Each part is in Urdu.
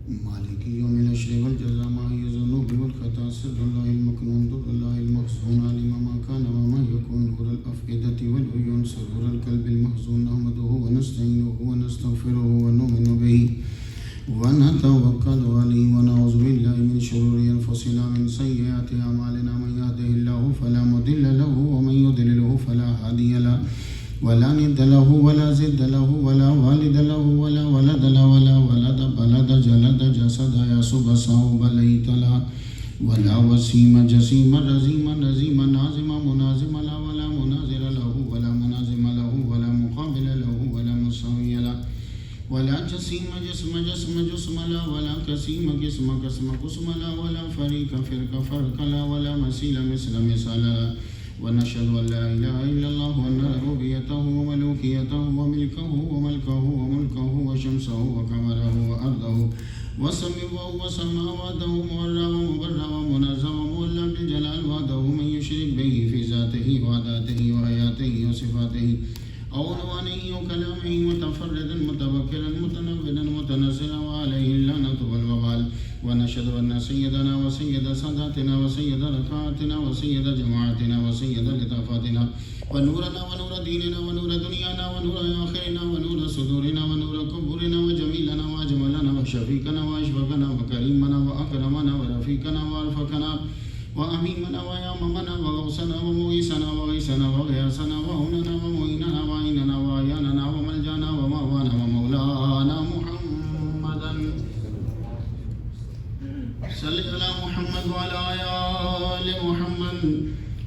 مالك يوم النشر والجزاء ماهي الذنوب والخطا سر الله المكنون در الله المخزون علم ما كان وما يكون نور الأفئدة والعيون سرور القلب المحزون نحمده ونستعينه ونستغفره ونؤمن به ونتوكل عليه ونعوذ بالله من شرور أنفسنا من سيئات أعمالنا من يهده الله فلا مضل له ومن يضلله فلا هادي له ولا ند له ولا زد له ولا والد له ولا ولد له ولا ولد بلد جلد جسد يسب صوب ليت له ولا وسيم جسيم رزيم نزيم نازم منازم له ولا منازر له ولا منازم له ولا مقابل له ولا مساوي له ولا جسيم جسم جسم جسم لا ولا كسيم قسم قسم قسم لا ولا فريق فرق فرق لا ولا مثيل مثل مثال لا ونشهد أن لا إله إلا الله وأن ربوبيته وملوكيته وملكه وملكه وملكه وشمسه وقمره وأرضه وسمعه وسماواته مورا ومبرا ومنزه ومولى بالجلال وحده من يشرك به في ذاته وعداته وحياته وصفاته أو عنوانه وكلامه متفردا متوكلا متنودا متنزلا وعليه اللعنة والوبال ونشهد أن سيدنا وسيد ساداتنا وسيد ركعاتنا وسيد جماعتنا وسيد لطافاتنا ونورنا ونور ديننا ونور دنيانا ونور آخرنا ونور صدورنا ونور قبورنا وجميلنا وأجملنا وشفيقنا وأشفقنا وكريمنا وأكرمنا ورفيقنا وأرفقنا وأميمنا وياممنا وغوثنا ومغيثنا وغيثنا وغياثنا وهننا ومعيننا وعيننا وعياننا وملجانا ومأوانا ومولانا محمدا صل على محمد وعلى آل محمد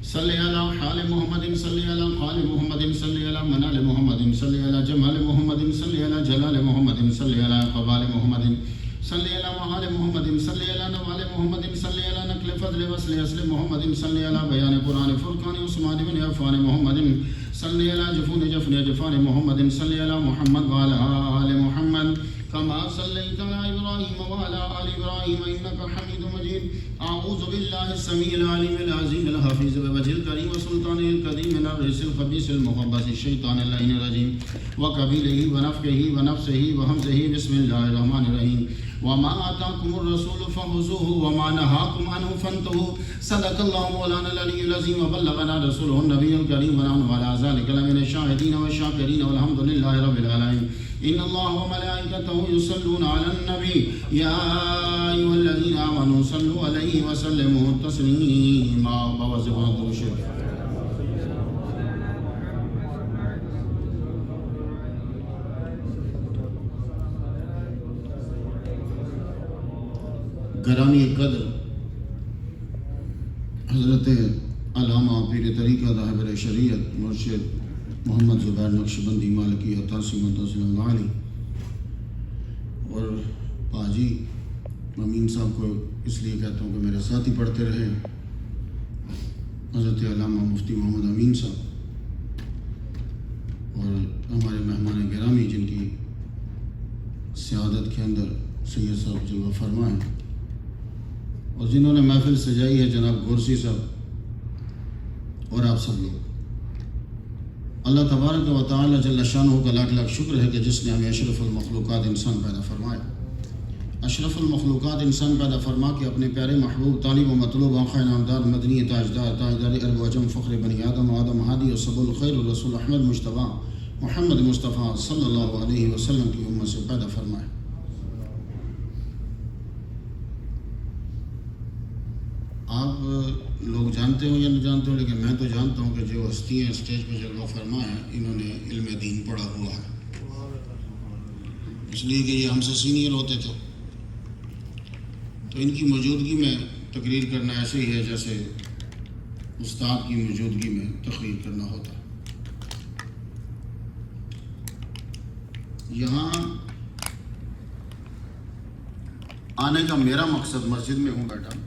صل على حال محمد صل على قال محمد صل على منال محمد صل على جمال محمد صل على جلال محمد صل على قبال محمد صل على محال محمد صل على نوال محمد صل على نقل فضل وصل اصل محمد صل على بیان قرآن فرقان عثمان بن عفان محمد صل على جفون جفن جفان محمد صل على محمد وعلى آل محمد كما صليت على إبراهيم وعلى آل إبراهيم إنك حميد مجيد أعوذ بالله السميع العليم العظيم الحفيظ بوجه الكريم وسلطانه القديم من الرجس الخبيث المخبث الشيطان اللعين الرجيم وقبيله ونفخه ونفسه وهمزه بسم الله الرحمن الرحيم وما آتاكم الرسول فخذوه وما نهاكم عنه فانتهوا صدق الله مولانا العلي العظيم وبلغنا رسوله النبي الكريم ونحن على ذلك لمن الشاهدين والشاكرين والحمد لله رب العالمين إن الله وملائكته يصلون على النبي يا أيها الذين آمنوا صلوا عليه وسلموا تسليما بواسطة الشرك گرامی قدر حضرت علامہ پیر طریقہ راہبر شریعت مرشد محمد زبیر نقشبندی مالکی عطاسی منتظر اللہ علیہ اور پاجی امین صاحب کو اس لیے کہتا ہوں کہ میرے ساتھ ہی پڑھتے رہے حضرت علامہ مفتی محمد امین صاحب اور ہمارے مہمان گرامی جن کی سعادت کے اندر سید صاحب جلوہ فرما ہے اور جنہوں نے محفل سجائی ہے جناب گورسی صاحب اور آپ سب لوگ اللہ تبارک و تعالی جل شانہ کا لاکھ لاکھ شکر ہے کہ جس نے ہمیں اشرف المخلوقات انسان پیدا فرمایا اشرف المخلوقات انسان پیدا فرما کے اپنے پیارے محبوب طالب و مطلوب آقا انعامدار مدنی تاجدار تاجدار عرب و عجم فخر بنی آدم ہادی و سبو الخیر الرسول احمد مجتبیٰ محمد مصطفیٰ صلی اللہ علیہ وسلم کی امت سے پیدا فرمایا آپ لوگ جانتے ہوں یا نہ جانتے ہوں لیکن میں تو جانتا ہوں کہ جو ہستیاں اسٹیج پہ جلوہ فرما ہیں انہوں نے علم دین پڑھا ہوا ہے اس لیے کہ یہ ہم سے سینئر ہوتے تھے تو ان کی موجودگی میں تقریر کرنا ایسے ہی ہے جیسے استاد کی موجودگی میں تقریر کرنا ہوتا ہے یہاں آنے کا میرا مقصد مسجد میں ہوں بیٹھا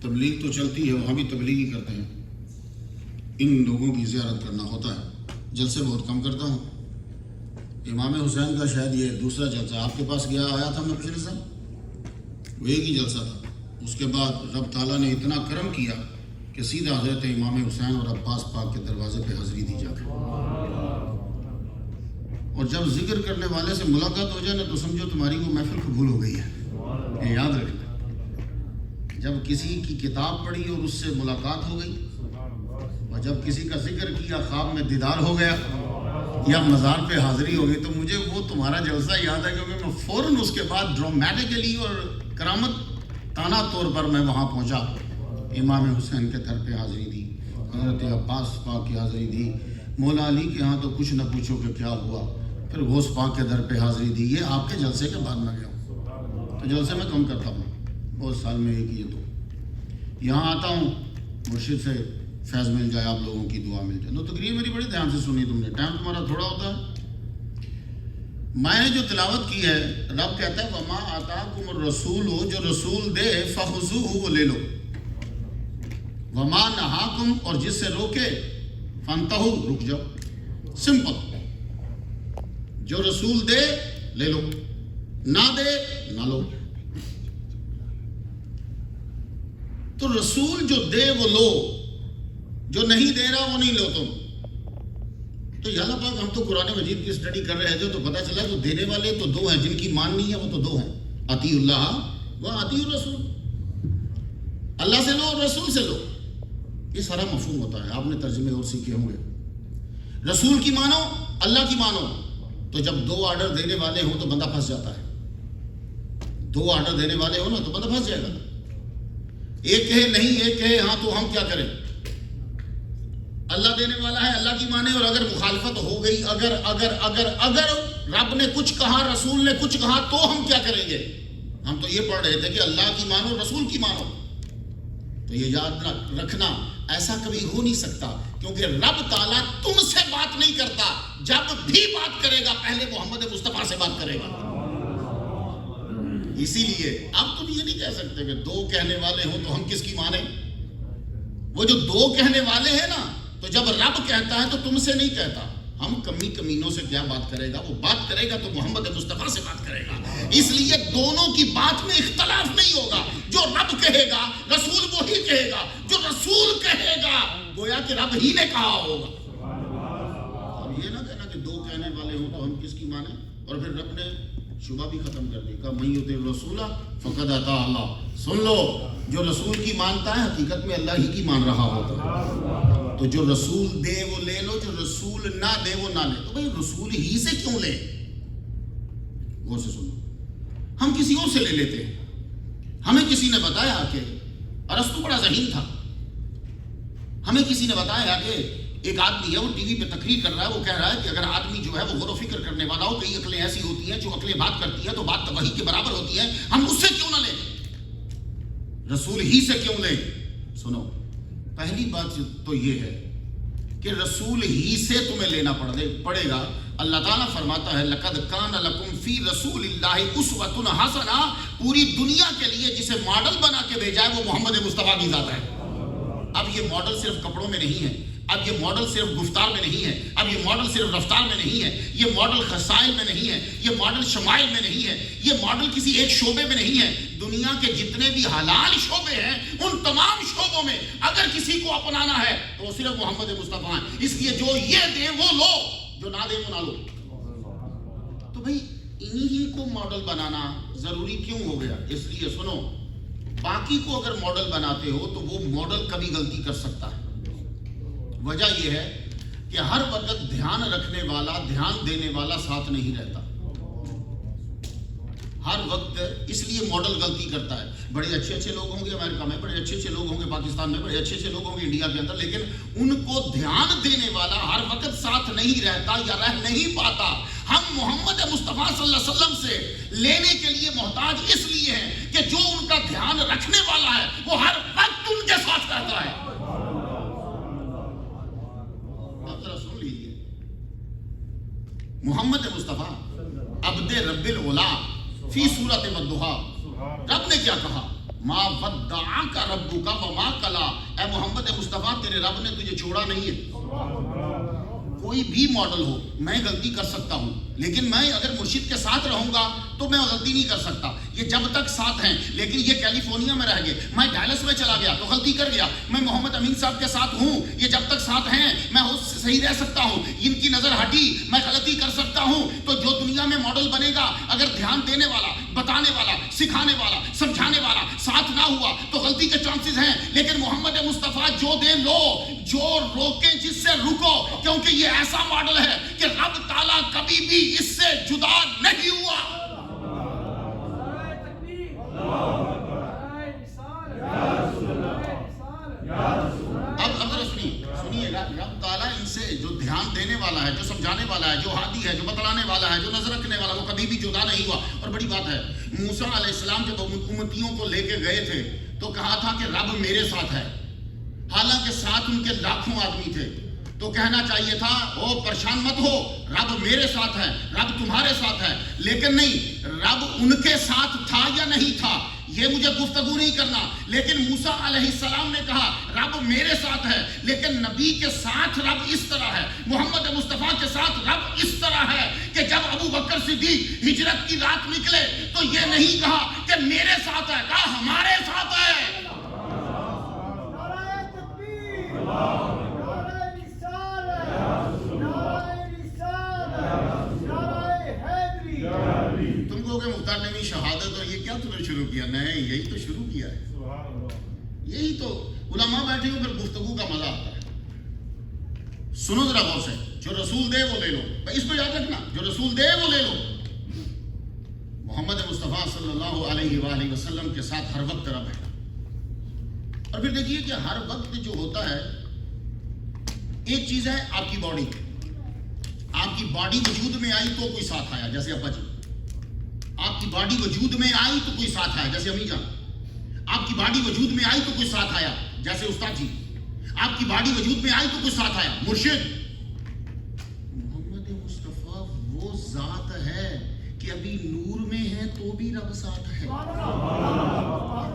تبلیغ تو چلتی ہے وہاں بھی تبلیغ ہی کرتے ہیں ان لوگوں کی زیارت کرنا ہوتا ہے جلسے بہت کم کرتا ہوں امام حسین کا شاید یہ دوسرا جلسہ آپ کے پاس آیا تھا میں پچھلے سال وہ ایک ہی جلسہ تھا اس کے بعد رب تعالیٰ نے اتنا کرم کیا کہ سیدھا حضرت امام حسین اور عباس پاک کے دروازے پہ حاضری دی جا کے اور جب ذکر کرنے والے سے ملاقات ہو جائے نا تو سمجھو تمہاری وہ محفل قبول ہو گئی ہے. یہ یاد رکھنا. جب کسی کی کتاب پڑھی اور اس سے ملاقات ہو گئی، اور جب کسی کا ذکر کیا، خواب میں دیدار ہو گیا یا مزار پہ حاضری ہو گئی، تو مجھے وہ تمہارا جلسہ یاد ہے، کیونکہ میں فوراً اس کے بعد ڈرامیٹیکلی اور کرامت تانا طور پر میں وہاں پہنچا. امام حسین کے در پہ حاضری دی، حضرت عباس پاک کی حاضری دی، مولا علی کے ہاں تو کچھ نہ پوچھو کہ کیا ہوا، پھر غوث پاک کے در پہ حاضری دی. یہ آپ کے جلسے کے بعد میں گیا ہوں، تو جلسے میں کم کرتا ہوں، بہت سال میں ایک ہی دو. یہاں آتا ہوں، مرشد سے فیض مل جائے، آپ لوگوں کی دعا مل جائے. تو تقریر میری بڑی دھیان سے سنی تم نے، ٹائم تمہارا تھوڑا ہوتا ہے. میں نے جو تلاوت کی ہے، رب کہتا ہے وما آتاکم الرسول، جو رسول دے فخذوہ، وہ لے لو. وما نہاکم، اور جس سے روکے فانتہو، رک جاؤ. سمپل. جو رسول دے لے لو، نہ دے نہ لو. تو رسول جو دے وہ لو، جو نہیں دے رہا وہ نہیں لو تم. تو یا اللہ پاک، ہم تو قرآن مجید کی اسٹڈی کر رہے تھے تو پتہ چلا تو دینے والے تو دو ہیں، جن کی ماننی ہے وہ تو دو ہیں، اطیع اللہ و اطیع الرسول. اللہ سے لو اور رسول سے لو. یہ سارا مفہوم ہوتا ہے، آپ نے ترجمے اور سیکھے ہوں گے. رسول کی مانو، اللہ کی مانو. تو جب دو آرڈر دینے والے ہوں تو بندہ پھنس جاتا ہے. دو آرڈر دینے والے ہوں نا تو بندہ پھنس جائے گا. ایک کہے نہیں، ایک کہے ہاں، تو ہم کیا کریں؟ اللہ دینے والا ہے، اللہ کی مانے. اور اگر مخالفت ہو گئی، اگر رب نے کچھ کہا، رسول نے کچھ کہا، تو ہم کیا کریں گے؟ ہم تو یہ پڑھ رہے تھے کہ اللہ کی مانو، رسول کی مانو. تو یہ یاد رکھنا، ایسا کبھی ہو نہیں سکتا، کیونکہ رب تعالیٰ تم سے بات نہیں کرتا. جب بھی بات کرے گا پہلے محمد مصطفیٰ سے بات کرے گا. اسی لیے اب تم یہ نہیں کہہ سکتے کہ دو کہنے والے ہوں تو ہم کس کی مانیں. وہ جو دو کہنے والے ہیں نا، تو جب رب کہتا ہے تو تم سے نہیں کہتا. ہم کمی کمینوں سے کیا بات کرے گا؟ وہ بات کرے گا تو محمد مصطفیٰ سے بات کرے گا. اس لیے دونوں کی بات میں اختلاف نہیں ہوگا. جو رب کہے گا رسول وہی کہے گا، جو رسول کہے گا گویا کہ رب ہی نے کہا ہوگا. اب یہ نہ کہنا کہ دو کہنے والے ہوں تو ہم کس کی مانیں. اور پھر رب نے شبہ بھی ختم کر دیا، من یطع الرسول فقد اطاع اللہ. سن لو، جو رسول کی مانتا ہے حقیقت میں اللہ ہی کی مان رہا ہوتا ہے. تو جو رسول دے وہ لے لو، جو رسول نہ دے وہ نہ لے. تو بھئی رسول ہی سے کیوں لے؟ غور سے سنو. ہم کسی اور سے لے لیتے ہیں. ہمیں کسی نے بتایا کہ ارسطو بڑا ذہین تھا. ہمیں کسی نے بتایا کہ ایک آدمی ہے، وہ ٹی وی پہ تقریر کر رہا ہے، وہ کہہ رہا ہے کہ اگر آدمی جو ہے وہ غور و فکر کرنے والا ہو، کئی عقلیں ایسی ہوتی ہیں جو عقلیں بات کرتی ہیں تو بات وحی کے برابر ہوتی ہے، ہم اس سے کیوں نہ لیں، رسول ہی سے کیوں لیں؟ سنو، پہلی بات تو یہ ہے کہ رسول ہی سے تمہیں لینا پڑے گا. اللہ تعالیٰ فرماتا ہے لَقَدْ كَانَ لَكُمْ فِي رَسُولِ اللَّهِ أُسْوَةٌ حَسَنَةٌ. پوری دنیا کے لیے جسے ماڈل بنا کے بھیجا ہے وہ محمد مصطفیٰ کی ذات ہے. اب یہ ماڈل صرف کپڑوں میں نہیں ہے، اب یہ ماڈل صرف گفتار میں نہیں ہے، اب یہ ماڈل صرف رفتار میں نہیں ہے، یہ ماڈل خصائل میں نہیں ہے، یہ ماڈل شمائل میں نہیں ہے، یہ ماڈل کسی ایک شعبے میں نہیں ہے. دنیا کے جتنے بھی حلال شعبے ہیں ان تمام شعبوں میں اگر کسی کو اپنانا ہے تو وہ صرف محمد مصطفیٰ ہیں. اس لیے جو یہ دے وہ لو، جو نہ دے وہ نہ لو. تو بھئی انہی کو ماڈل بنانا ضروری کیوں ہو گیا؟ اس لیے سنو، باقی کو اگر ماڈل بناتے ہو تو وہ ماڈل کبھی غلطی کر سکتا ہے. وجہ یہ ہے کہ ہر وقت دھیان رکھنے والا، دھیان دینے والا ساتھ نہیں رہتا. ہر وقت اس لیے ماڈل غلطی کرتا ہے. بڑے اچھے اچھے لوگ ہوں گے امریکہ میں، بڑے اچھے اچھے لوگ ہوں گے پاکستان میں، بڑے اچھے اچھے لوگ ہوں گے انڈیا کے اندر، لیکن ان کو دھیان دینے والا ہر وقت ساتھ نہیں رہتا یا رہ نہیں پاتا. ہم محمد مصطفیٰ صلی اللہ علیہ وسلم سے لینے کے لیے محتاج اس لیے ہیں کہ جو ان کا دھیان رکھنے والا ہے وہ ہر وقت ان کے ساتھ رہتا ہے. آپ ذرا سن لیجیے، محمد مصطفیٰ عبد رب العلا فی صورت والضحیٰ، رب نے کیا کہا؟ ما ودعک ربک وما قلی. اے محمد مصطفیٰ، تیرے رب نے تجھے چھوڑا نہیں ہے، کوئی بھی ماڈل ہو میں غلطی کر سکتا ہوں، لیکن میں اگر مرشد کے ساتھ رہوں گا تو میں غلطی نہیں کر سکتا. یہ جب تک ساتھ ہیں. لیکن یہ کیلیفورنیا میں رہ گئے، میں ڈیلس میں چلا گیا تو غلطی کر گیا. میں محمد امین صاحب کے ساتھ ہوں، یہ جب تک ساتھ ہیں میں صحیح رہ سکتا ہوں. ان کی نظر ہٹی میں غلطی کر سکتا ہوں. تو جو دنیا میں ماڈل بنے گا اگر دھیان دینے والا، بتانے والا، سکھانے والا، سمجھانے والا ساتھ نہ ہوا تو غلطی کے چانسز ہیں. لیکن محمد مصطفیٰ جو دے لو، جو روکیں جس سے رکو، کیونکہ یہ ایسا ماڈل ہے کہ رب تعالیٰ کبھی بھی اس سے جدا نہیں ہوا. اب ذرا سنیے گا، رب تعالیٰ ان سے جو دھیان دینے والا ہے، جو سمجھانے والا ہے، جو ہادی ہے، جو بتلانے والا ہے، جو نظر رکھنے والا، وہ کبھی بھی جدا نہیں ہوا. اور بڑی بات ہے، موسیٰ علیہ السلام جب امتیوں کو لے کے گئے تھے تو کہا تھا کہ رب میرے ساتھ ہے، حالانکہ ساتھ ان کے لاکھوں آدمی تھے. تو کہنا چاہیے تھا او پریشان مت ہو، رب میرے ساتھ ہے، رب تمہارے ساتھ ہے. لیکن نہیں، رب ان کے ساتھ تھا یا نہیں تھا یہ مجھے گفتگو نہیں کرنا. لیکن موسیٰ علیہ السلام نے کہا رب میرے ساتھ ہے. لیکن نبی کے ساتھ رب اس طرح ہے، محمد مصطفیٰ کے ساتھ رب اس طرح ہے کہ جب ابو بکر صدیق ہجرت کی رات نکلے تو یہ نہیں کہا کہ میرے ساتھ ہے، کہا ہمارے ساتھ ہے. تم کو کہ مختار نبی شہادت اور یہ کیا تم نے شروع کیا؟ نہیں، یہی تو شروع کیا ہے. یہی تو علماء بیٹھے ہو، پھر گفتگو کا مزہ آتا ہے. سنو ذرا غور سے، جو رسول دے وہ لے لو. اس کو یاد رکھنا، جو رسول دے وہ لے لو. محمد مصطفیٰ صلی اللہ علیہ وآلہ وسلم کے ساتھ ہر وقت رب ہے. اور پھر دیکھیے کہ ہر وقت جو ہوتا ہے، ایک چیز ہے آپ کی باڈی. آپ کی باڈی وجود میں آئی تو کوئی ساتھ آیا، جیسے ابا جی. آپ کی باڈی وجود میں آئی تو کوئی ساتھ آیا، جیسے امی جان. آپ کی باڈی وجود میں آئی تو کوئی ساتھ آیا، جیسے استاد جی. آپ کی باڈی وجود میں آئی تو کوئی ساتھ آیا، مرشد. محمد مصطفیٰ وہ ذات ہے کہ ابھی نور میں ہے تو بھی رب ساتھ ہے.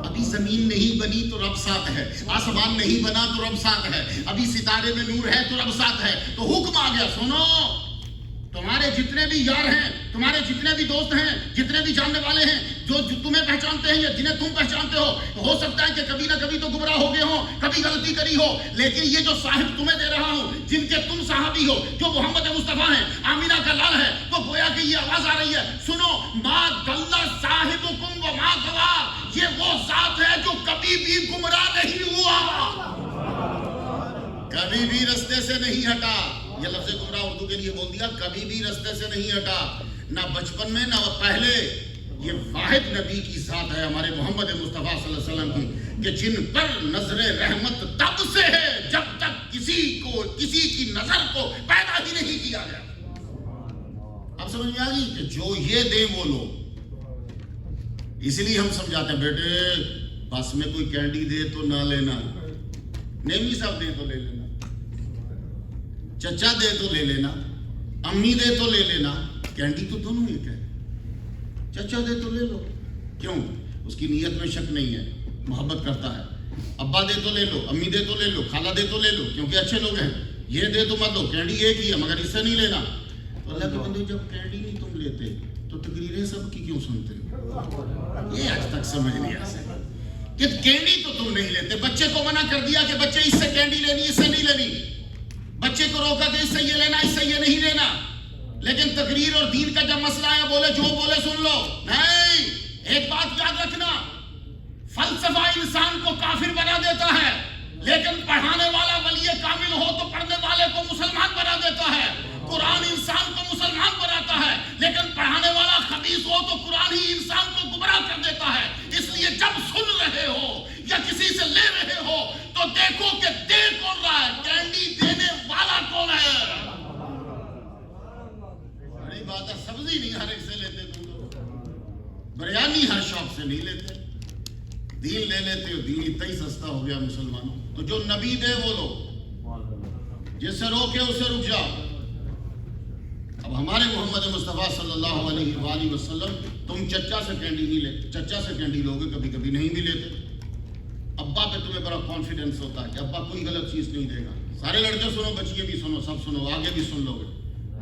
ابھی زمین نہیں بنی تو رب ساتھ ہے، آسمان نہیں بنا تو رب ساتھ ہے، ابھی ستارے میں نور ہے تو رب ساتھ ہے. تو حکم آ گیا، سنو تمہارے جتنے بھی یار ہیں، تمہارے جتنے بھی دوست ہیں، جتنے بھی جاننے والے ہیں، جو تمہیں پہچانتے ہیں یا جنہیں تم پہچانتے ہو سکتا ہے کہ کبھی نہ کبھی تو گمراہ ہو گئے ہوں، کبھی غلطی کری ہو. لیکن یہ جو صاحب تمہیں دے رہا ہوں، جن کے تم صحابی ہو، جو محمد مصطفیٰ ہیں، آمینہ کا لال ہے، تو گویا کہ یہ آواز آ رہی ہے، سنو ما ضل صاحبکم وما غوی. یہ وہ ذات ہے جو کبھی بھی گمراہ نہیں ہوا، کبھی بھی رستے سے نہیں ہٹا. یہ لفظ گمراہ اردو کے لیے بول دیا، کبھی بھی رستے سے نہیں ہٹا، نہ بچپن میں نہ پہلے. یہ واحد نبی کی ذات ہے ہمارے محمد مصطفیٰ صلی اللہ علیہ وسلم کی، کہ جن پر نظر رحمت تب سے ہے جب تک کسی کی نظر کو پیدا ہی نہیں کیا گیا. اب سمجھ میں آ گئی کہ جو یہ دے وہ لو. اس لیے ہم سمجھاتے ہیں بیٹے بس میں کوئی کینڈی دے تو نہ لینا، نیمی صاحب دے تو لے لینا، چچا دے تو لے لینا، امی دے تو لے لینا. کینڈی تو دونوں ایک ہے. چچا دے تو لے لو، کیوں؟ اس کی نیت میں شک نہیں ہے، محبت کرتا ہے. ابا دے تو لے لو، امی دے تو لے لو، خالہ دے تو لے لو، کیونکہ اچھے لوگ ہیں. یہ دے تو مت لو، کینڈی ایک ہی ہے مگر اس سے نہیں لینا. تو اللہ کے بندے جب کینڈی نہیں تم لیتے تو تقریریں سب کی کیوں سنتے؟ یہ آج تک سمجھ نہیں آ سکتا کہ کینڈی تو تم نہیں لیتے. بچے کو منع کر دیا کہ بچے اس سے کینڈی لینی، اس سے نہیں لینی. بچے کو روکا کہ اس سے یہ لینا، اس سے یہ نہیں لینا. لیکن تقریر اور دین کا جب مسئلہ ہے، بولے جو بولے سن لو. نہیں، ایک بات یاد رکھنا، فلسفہ انسان کو کافر بنا دیتا ہے، لیکن پڑھانے والا ولی کامل ہو تو پڑھنے والے کو مسلمان بنا دیتا ہے. قرآن انسان کو مسلمان بناتا ہے، لیکن پڑھانے والا خبیث ہو تو قرآن ہی انسان کو گمراہ کر دیتا ہے. اس لیے جب سن رہے ہو یا کسی سے لے رہے ہو تو دیکھو کہ دے کون رہا ہے، کینڈی دینے والا کون ہے. بڑی بات ہے، سبزی نہیں ہر ایک سے لیتے، تم لوگ بریانی ہر شاپ سے نہیں لیتے. دین لے لیتے ہو، دین اتنا ہی سستا ہو گیا مسلمانوں. تو جو نبی دے وہ لو، جس سے روکے اس سے رک جاؤ. اب ہمارے محمد مصطفیٰ صلی اللہ علیہ وآلہ وسلم، تم چچا سے کینڈی نہیں لیتے، چچا سے کینڈی لوگے کبھی کبھی نہیں بھی لیتے. ابا پہ تمہیں بڑا کانفیڈنس ہوتا ہے کہ ابا کوئی غلط چیز نہیں دے گا، سارے لڑکے سنو، بچیے بھی سنو، سب سنو، آگے بھی سن لو گے.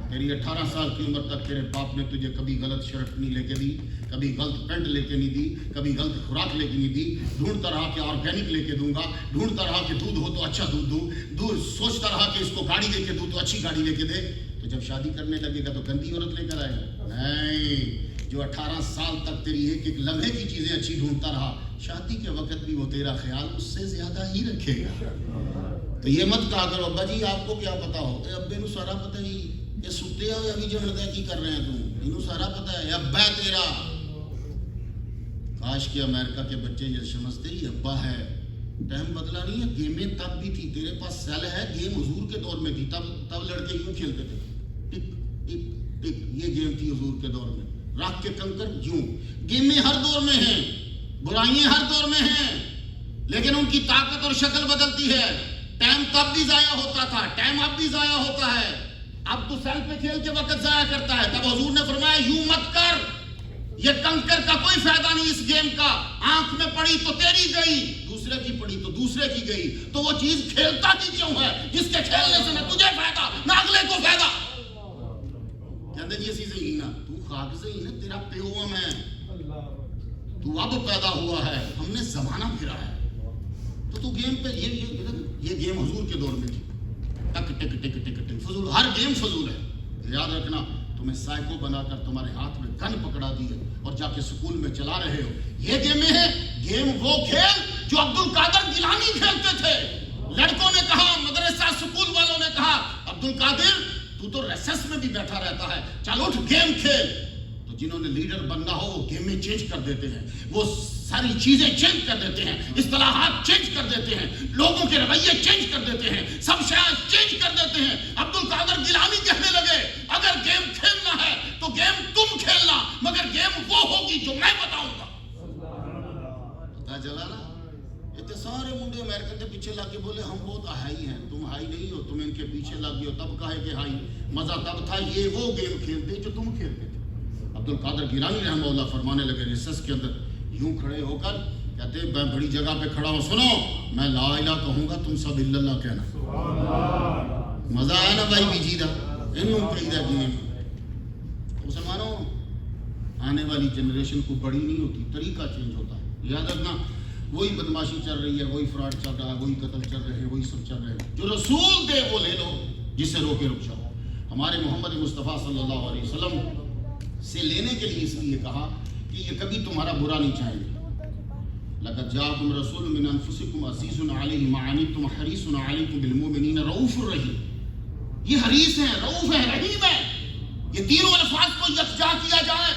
تیری 18 سال کی عمر تک تیرے باپ نے تجھے کبھی غلط شرٹ نہیں لے کے دی، کبھی غلط پینٹ لے کے نہیں دی، کبھی غلط خوراک لے کے نہیں دی. ڈھونڈتا رہا کہ آرگینک لے کے دوں گا، ڈھونڈتا رہا کہ دودھ ہو تو اچھا دودھ دوں، سوچتا رہا کہ اس کو گاڑی لے کے دوں تو اچھی گاڑی لے کے دے. تو جب شادی کرنے لگے گا تو گندی عورت لے کر آئے گا؟ نہیں. جو 18 سال تک تیری ایک ایک لمحے کی چیزیں اچھی ڈھونڈتا رہا، شادی کے وقت بھی وہ تیرا خیال اس سے زیادہ ہی رکھے گا. تو یہ مت کہا کرو ابا جی آپ کو کیا پتا ہو، اے ابے نو سارا پتا جی، یہ ستے ہو یا بھی جانتا ہے کی کر رہے ہیں تم، انہوں سارا پتا ہے، ابا ہے تیرا. کاش کہ امریکہ کے بچے یہ سمجھتے یہ ابا ہے. ٹائم بدلا نہیں ہے، گیمیں تب بھی تھی، تیرے پاس سیل ہے، گیم حضور کے دور میں تھی، تب لڑکے یوں کھیلتے تھے، ٹک ٹک ٹک، یہ گیم تھی حضور کے دور میں. رکھ کے کنکر یوں. گیمیں ہر دور میں ہیں، برائیاں ہر دور میں ہیں، لیکن ان کی طاقت اور شکل بدلتی ہے. ٹائم تب بھی ضائع ہوتا تھا، ٹائم اب بھی ضائع ہوتا ہے. اب تو سیل پہ کھیل کے وقت ضائع کرتا ہے. تب حضور نے فرمایا یوں مت کر، یہ کنکر کا کوئی فائدہ نہیں اس گیم کا. آنکھ میں پڑی تو تیری گئی، دوسرے کی پڑی تو دوسرے کی گئی. تو وہ چیز کھیلتا ہی کیوں ہے جس کے کھیلنے سے نہ تجھے فائدہ نہ اگلے کو فائدہ. کہتے جی اسی سے ہی نا، تو خاک سے ہی نا، تیرا پیو میں، تو اب پیدا ہوا ہے، ہم نے زمانہ پھرا ہے. تو گیم پہ یہ گیم حضور کے دور میں تھی. ٹک ٹک ٹک ٹک ٹک، فضول، ہر گیم فضول ہے. یاد رکھنا، تمہیں سائیکو بنا کر تمہارے ہاتھ میں گن پکڑا دی ہے اور جا کے سکول میں چلا رہے ہو. یہ گیمیں ہیں. گیم وہ کھیل جو عبد القادر گیلانی کھیلتے تھے. لڑکوں نے کہا، مدرسہ سکول والوں نے کہا، عبد القادر تو ریسس میں بھی بیٹھا رہتا ہے، چل اٹھ گیم کھیل. تو جنہوں نے لیڈر بننا ہو وہ گیمیں چینج کر دیتے ہیں، وہ ساری چیزیں چینج کر دیتے ہیں، اصطلاحات چینج کر دیتے ہیں، لوگوں کے رویے چینج کر دیتے ہیں، سب شاید چینج کر دیتے ہیں. عبد القادر گیلانی کہنے لگے اگر گیم کھیلنا ہے تو گیم تم کھیلنا، مگر گیم وہ ہوگی جو میں بتاؤں گا. پتا چلا نا؟ اتنے سارے منڈے امریکن کے پیچھے لگ کے بولے ہم بہت ہائی ہیں. تم ہائی نہیں ہو، تم ان کے پیچھے لگ گئے ہو. تب کہے کہ ہائی مزہ تب تھا، یہ وہ گیم کھیلتے جو تم کھیلتے تھے. عبد القادر گیلانی رحمہ اللہ فرمانے لگے ریسس کے اندر یوں کھڑے ہو کر، کہتے میں بڑی جگہ پہ کھڑا ہوں، سنو میں لا الہ کہوں گا، تم سب الا اللہ کہنا. مزہ آیا نا بھائی بی جی دا، انہوں کہی دا گیم. مسلمانوں، آنے والی جنریشن کو بڑی نہیں ہوتی، طریقہ چینج ہوتا ہے. یاد رکھنا، وہی بدماشی چل رہی ہے، وہی فراڈ چل رہا ہے، وہی قتل چل رہے ہیں، وہی سب چل رہے ہیں. جو رسول دے وہ لے لو، جس سے روکے رک جاؤ. ہمارے محمد مصطفیٰ صلی اللہ علیہ وسلم سے لینے کے لیے اس لیے کہا کہ یہ کبھی تمہارا برا نہیں چاہیں گے. لقد جاءکم رسول من انفسکم عزیز علیہ ما عنتم حریص علیکم بالمؤمنین رؤوف الرحیم. یہ حریص ہے، رؤوف ہے، رحیم ہے. یہ تینوں الفاظ کو یکجا کیا جائے،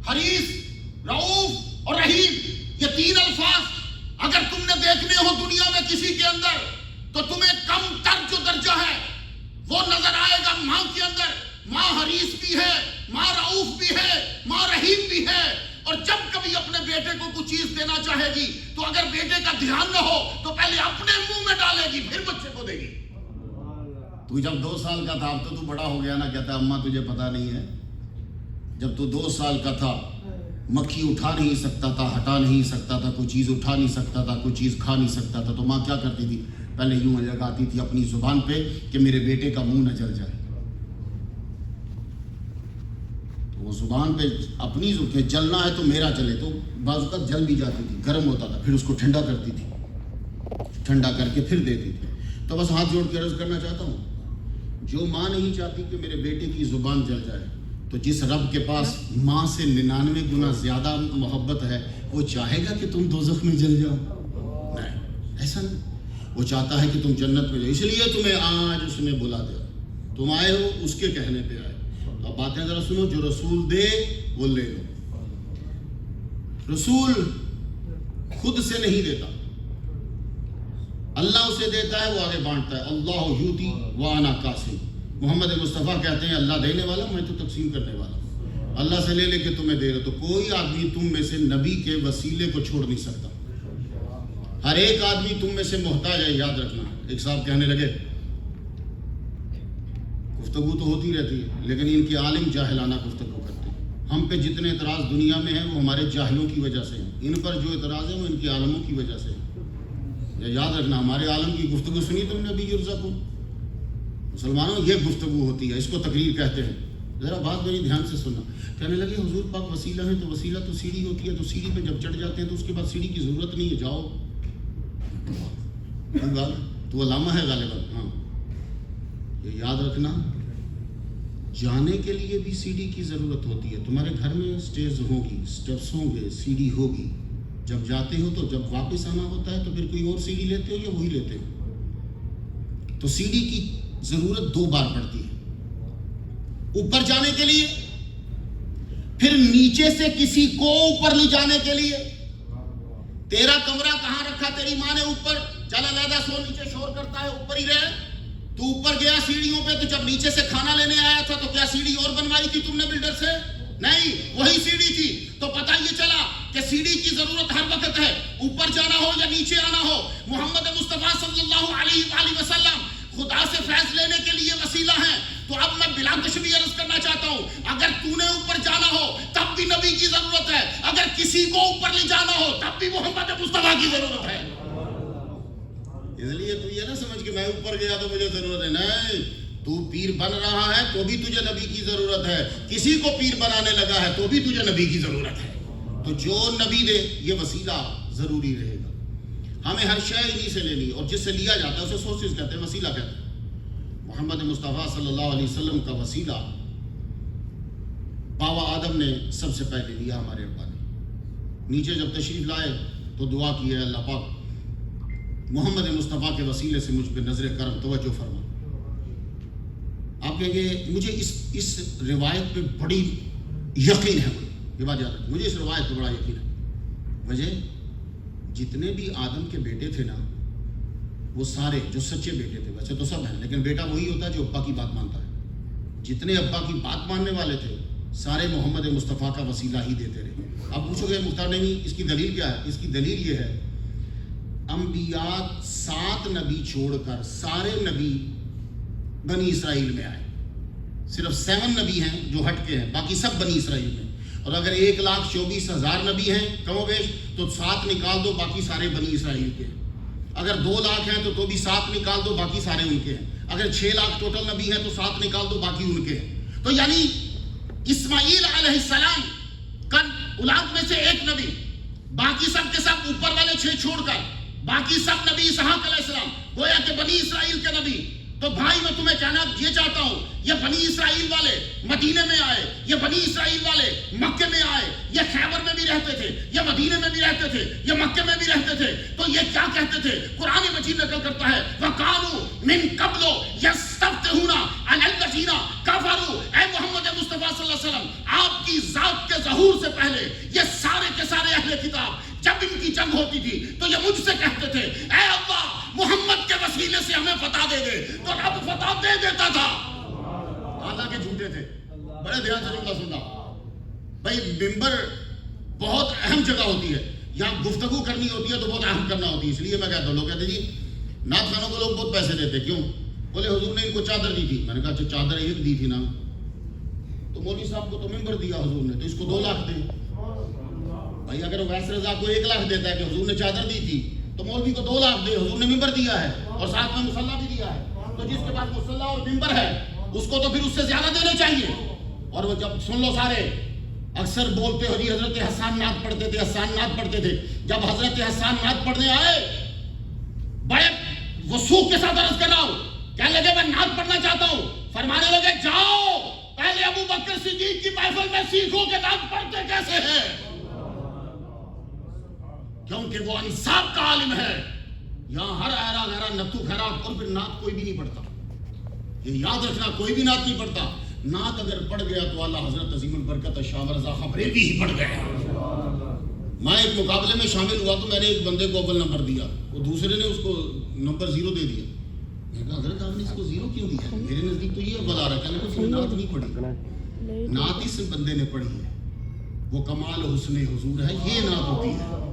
حریص، رؤوف اور رحیم. یہ تین الفاظ اگر تم نے دیکھنے ہو دنیا میں کسی کے اندر تو تمہیں کم تر جو درجہ ہے وہ نظر آئے گا ماں کے اندر. ماں حریص بھی ہے، ماں رؤوف بھی ہے، ماں رحیم بھی ہے. اور جب کبھی اپنے بیٹے کو کچھ چیز دینا چاہے گی تو اگر بیٹے کا دھیان نہ ہو تو پہلے اپنے منہ میں ڈالے گی، پھر بچے کو دے گی. تو جب 2 سال کا تھا، اب تو بڑا ہو گیا نا، کہتا ہے اماں تجھے پتا نہیں ہے، جب تو 2 سال کا تھا مکھی اٹھا نہیں سکتا تھا، ہٹا نہیں سکتا تھا، کوئی چیز اٹھا نہیں سکتا تھا، کوئی چیز کھا نہیں سکتا تھا، تو ماں کیا کرتی تھی؟ پہلے یوں لگاتی تھی اپنی زبان پہ کہ میرے بیٹے کا منہ نہ جل جائے. وہ زبان پہ اپنی جلنا ہے تو میرا جلے، تو بعض اوقات جل بھی جاتی تھی، گرم ہوتا تھا، پھر اس کو ٹھنڈا کرتی تھی، ٹھنڈا کر کے پھر دیتی تھی. تو بس ہاتھ جوڑ کے عرض کرنا چاہتا ہوں، جو ماں نہیں چاہتی کہ میرے بیٹے کی زبان جل جائے، تو جس رب کے پاس ماں سے 99 گنا زیادہ محبت ہے، وہ چاہے گا کہ تم دوزخ میں جل جاؤ؟ نہیں، ایسا نہیں. وہ چاہتا ہے کہ تم جنت میں جاؤ. اس لیے تمہیں آج اس نے بلا دیا، تم آئے ہو اس کے کہنے پہ آئے. اب باتیں ذرا سنو، جو رسول دے وہ لے لو. رسول خود سے نہیں دیتا، اللہ اسے دیتا ہے، وہ آگے بانٹتا ہے. اللہ یوتی وانا قاسم. محمد مصطفیٰ کہتے ہیں اللہ دینے والا، میں تو تقسیم کرنے والا. اللہ سے لے لے کے تمہیں دے رہا. تو کوئی آدمی تم میں سے نبی کے وسیلے کو چھوڑ نہیں سکتا. ہر ایک آدمی تم میں سے محتاج ہے، یاد رکھنا. ایک صاحب کہنے لگے، گفتگو تو ہوتی رہتی ہے لیکن ان کے عالم جاہلانہ گفتگو کرتے ہیں. ہم پہ جتنے اعتراض دنیا میں ہیں وہ ہمارے جاہلوں کی وجہ سے ہیں، ان پر جو اعتراض ہیں وہ ان کے عالموں کی وجہ سے ہیں. یاد رکھنا ہمارے عالم کی گفتگو سنی تم نے ابھی یرزقون؟ مسلمانوں یہ گفتگو ہوتی ہے، اس کو تقریر کہتے ہیں۔ ذرا بات میری دھیان سے سننا۔ کہنے لگے حضور پاک وسیلہ ہے تو وسیلہ تو سیڑھی ہوتی ہے، تو سیڑھی پہ جب چڑھ جاتے ہیں تو اس کے بعد سیڑھی کی ضرورت نہیں ہے، جاؤ۔ تو علامہ ہے غالباً، ہاں یہ یاد رکھنا، جانے کے لیے بھی سیڑھی کی ضرورت ہوتی ہے۔ تمہارے گھر میں سٹیئرز ہوں گی، سٹیپس ہوں گے، سیڑھی ہوگی، جب جاتے ہو تو جب واپس آنا ہوتا ہے تو پھر کوئی اور سیڑھی لیتے ہو یا وہی لیتے ہو؟ تو سیڑھی کی ضرورت 2 بار پڑتی ہے، اوپر جانے کے لیے، پھر نیچے سے کسی کو اوپر لے جانے کے لیے۔ تیرا کمرہ کہاں رکھا تیری ماں نے؟ اوپر، چل علیحدہ سو، نیچے شور کرتا ہے، اوپر ہی رہے۔ تو اوپر گیا سیڑھیوں پہ، تو جب نیچے سے کھانا لینے آیا تھا تو کیا سیڑھی اور بنوائی تھی تم نے بلڈر سے؟ نہیں، وہی سیڑھی تھی۔ تو پتہ یہ چلا کہ سیڑھی کی ضرورت ہر وقت ہے، اوپر جانا ہو یا نیچے آنا ہو۔ محمد مصطفیٰ صلی اللہ علیہ وآلہ وسلم خدا سے فیض لینے کے لیے وسیلہ ہیں۔ تو اب میں بلا تشبیہ عرض کرنا چاہتا ہوں، اگر تو نے اوپر جانا ہو تب بھی نبی کی ضرورت ہے، اگر کسی کو اوپر لے جانا ہو تب بھی محمد مصطفیٰ کی ضرورت ہے۔ اس لیے تو یہ نہ سمجھ کہ میں اوپر گیا تو مجھے ضرورت ہے، نہیں، تو پیر بن رہا ہے تو بھی تجھے نبی کی ضرورت ہے، کسی کو پیر بنانے لگا ہے تو بھی تجھے نبی کی ضرورت ہے۔ تو جو نبی دے یہ وسیلہ ضروری رہے گا۔ ہمیں ہر شے انہی سے لینی، اور جس سے لیا جاتا ہے اسے سورسز کہتے ہیں، وسیلہ کہتے ہیں۔ محمد مصطفیٰ صلی اللہ علیہ وسلم کا وسیلہ باوا آدم نے سب سے پہلے لیا، ہمارے ابا نے۔ نیچے جب تشریف لائے تو دعا کی ہے، اللہ پاک محمد مصطفیٰ کے وسیلے سے مجھ پہ نظر کرم توجہ فرما۔ آپ کہیں گے مجھے اس روایت پہ بڑی یقین ہے، یہ بات یاد رکھیں، مجھے اس روایت پہ بڑا یقین ہے۔ وجہ جتنے بھی آدم کے بیٹے تھے نا، وہ سارے جو سچے بیٹے تھے، ویسے تو سب ہیں لیکن بیٹا وہی ہوتا ہے جو ابا کی بات مانتا ہے۔ جتنے ابا کی بات ماننے والے تھے سارے محمد مصطفیٰ کا وسیلہ ہی دیتے رہے۔ اب پوچھو گے مختار نہیں اس کی دلیل کیا ہے؟ اس کی دلیل یہ ہے، انبیاء 7 نبی چھوڑ کر سارے نبی بنی اسرائیل میں آئے، صرف 7 نبی ہیں جو ہٹ کے ہیں، باقی سب بنی اسرائیل میں۔ اور اگر 1,24,000 نبی ہیں کم و بیش تو 7 نکال دو، باقی سارے بنی اسرائیل کے ہیں۔ اگر 2 لاکھ ہیں تو بھی 7 نکال دو، باقی سارے ان کے ہیں۔ اگر 6 لاکھ ٹوٹل نبی ہیں تو 7 نکال دو، باقی ان کے ہیں۔ تو یعنی اسماعیل علیہ السلام کا اولاد میں سے 1 نبی، باقی سب کے سب اوپر والے 6 چھوڑ کر باقی سب نبی اسحاق علیہ السلام، گویا کہ بنی اسرائیل کے نبی۔ تو بھائی میں تمہیں کہنا یہ چاہتا ہوں، یہ بنی اسرائیل والے مدینے میں آئے، یہ بنی اسرائیل والے مکے میں آئے، یہ خیبر میں بھی رہتے تھے، یہ مدینے میں بھی رہتے تھے، یہ مکے میں بھی رہتے تھے۔ تو یہ کیا کہتے تھے؟ قرآن مجید نقل کرتا ہے، وَقَالُوا مِن قَبْلُ يَسْتَفْتِحُونَ عَلَى الَّذِينَ كَفَرُوا۔ اے محمد مصطفیٰ صلی اللہ علیہ وسلم، آپ کی ذات کے ظہور سے پہلے یہ سارے کے سارے اہل کتاب جب ان کی جنگ ہوتی تھی تو یہ مجھ سے کہتے تھے، اے اللہ محمد کے وسیلے سے ہمیں فتح دے دے، تو رب فتح دے دیتا تھا، حالانکہ جھوٹے تھے۔ بڑے دھیان سے جملہ سننا بھائی، ممبر بہت اہم جگہ ہوتی ہے، یہاں گفتگو کرنی ہوتی ہے تو بہت اہم کرنا ہوتی ہے۔ اس لیے میں کہتا ہوں، لوگ کہتے جی نعت خانوں کو لوگ بہت پیسے دیتے، کیوں؟ بولے حضور نے ان کو چادر دی تھی۔ میں نے کہا اچھا چادر ایک دی تھی نا، تو مولوی صاحب کو تو ممبر دیا حضور نے، تو اس کو 2 لاکھ دیں۔ بھائی اگر ویس رضا کو 1 لاکھ دیتا ہے کہ حضور نے چادر دی تھی، تو مولوی کو 2 لاکھ دے، حضور نے ممبر دیا ہے اور ساتھ میں مصلی بھی دیا ہے، تو جس کے پاس مصلی اور ممبر ہے اس کو تو پھر اس سے زیادہ دینے چاہیے۔ اور وہ جب سن لو سارے اکثر بولتے ہو جی حضرت حسان نعت پڑھتے تھے، حسان نعت پڑھتے تھے۔ جب حضرت حسان نعت پڑھنے آئے، بڑے وثوق کے ساتھ عرض کر رہا ہوں، کہنے لگے میں نعت پڑھنا چاہتا ہوں، فرمانے لگے جاؤ پہلے ابو بکر صدیق کی محفل میں سیکھو کہ نعت پڑھتے کیسے ہیں، کیونکہ وہ انصاف کا عالم ہے۔ یہاں ہر ایرا غیرہ نتو خیرات اور پھر نعت کوئی بھی نہیں پڑھتا، یہ یاد رکھنا، کوئی بھی نعت نہیں پڑھتا۔ نعت اگر پڑھ گیا تو اللہ حضرت عظیم البرکت شاہ رضا خبریں بھی ہی پڑھ گئے۔ میں ایک مقابلے میں شامل ہوا تو میں نے ایک بندے کو اول نمبر دیا، وہ دوسرے نے اس کو نمبر 0 دے دیا۔ میں نے کہا حضرت آپ نے اس کو 0 کیوں دیا؟ میرے نزدیک تو یہ اول آ رہا ہے۔ کہنے لگا اس نے نعت نہیں پڑھی، نعت اس بندے نے پڑھی ہے، وہ کمال حسن حضور ہے، یہ نعت ہوتی ہے۔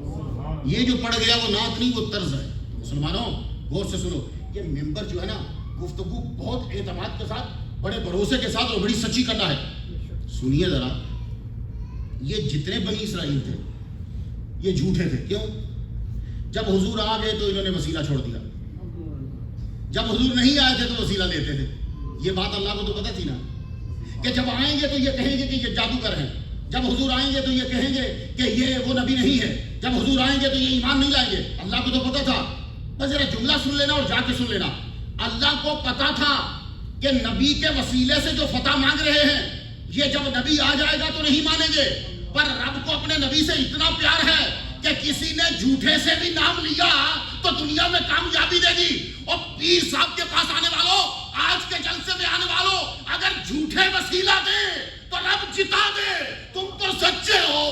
یہ جو پڑھ گیا وہ نعت نہیں، وہ طرز ہے۔ مسلمانوں غور سے سنو، یہ ممبر جو ہے نا، گفتگو بہت اعتماد کے ساتھ، بڑے بھروسے کے ساتھ اور بڑی سچی کرنا ہے۔ سنیے ذرا، یہ جتنے بنی اسرائیل تھے یہ جھوٹے تھے، کیوں؟ جب حضور آ گئے تو انہوں نے وسیلہ چھوڑ دیا، جب حضور نہیں آئے تھے تو وسیلہ لیتے تھے. یہ بات اللہ کو تو پتہ تھی نا کہ جب آئیں گے تو یہ کہیں گے کہ یہ جادوگر ہیں، جب حضور آئیں گے تو یہ کہیں گے کہ یہ وہ نبی نہیں ہے، جب حضور آئیں گے تو یہ ایمان نہیں لائیں گے. اللہ کو تو پتہ تھا. بس ذرا جملہ سن لینا اور جا کے سن لینا. اللہ کو پتہ تھا کہ نبی کے وسیلے سے جو فتح مانگ رہے ہیں یہ جب نبی آ جائے گا تو نہیں مانیں گے. پر رب کو اپنے نبی سے اتنا پیار ہے کہ کسی نے جھوٹے سے بھی نام لیا تو دنیا میں کامیابی دے گی. اور پیر صاحب کے پاس آنے والوں، آج کے جلسے میں آنے والوں، اگر جھوٹے وسیلہ دے تو رب جتا دے. تم تو سچے ہو،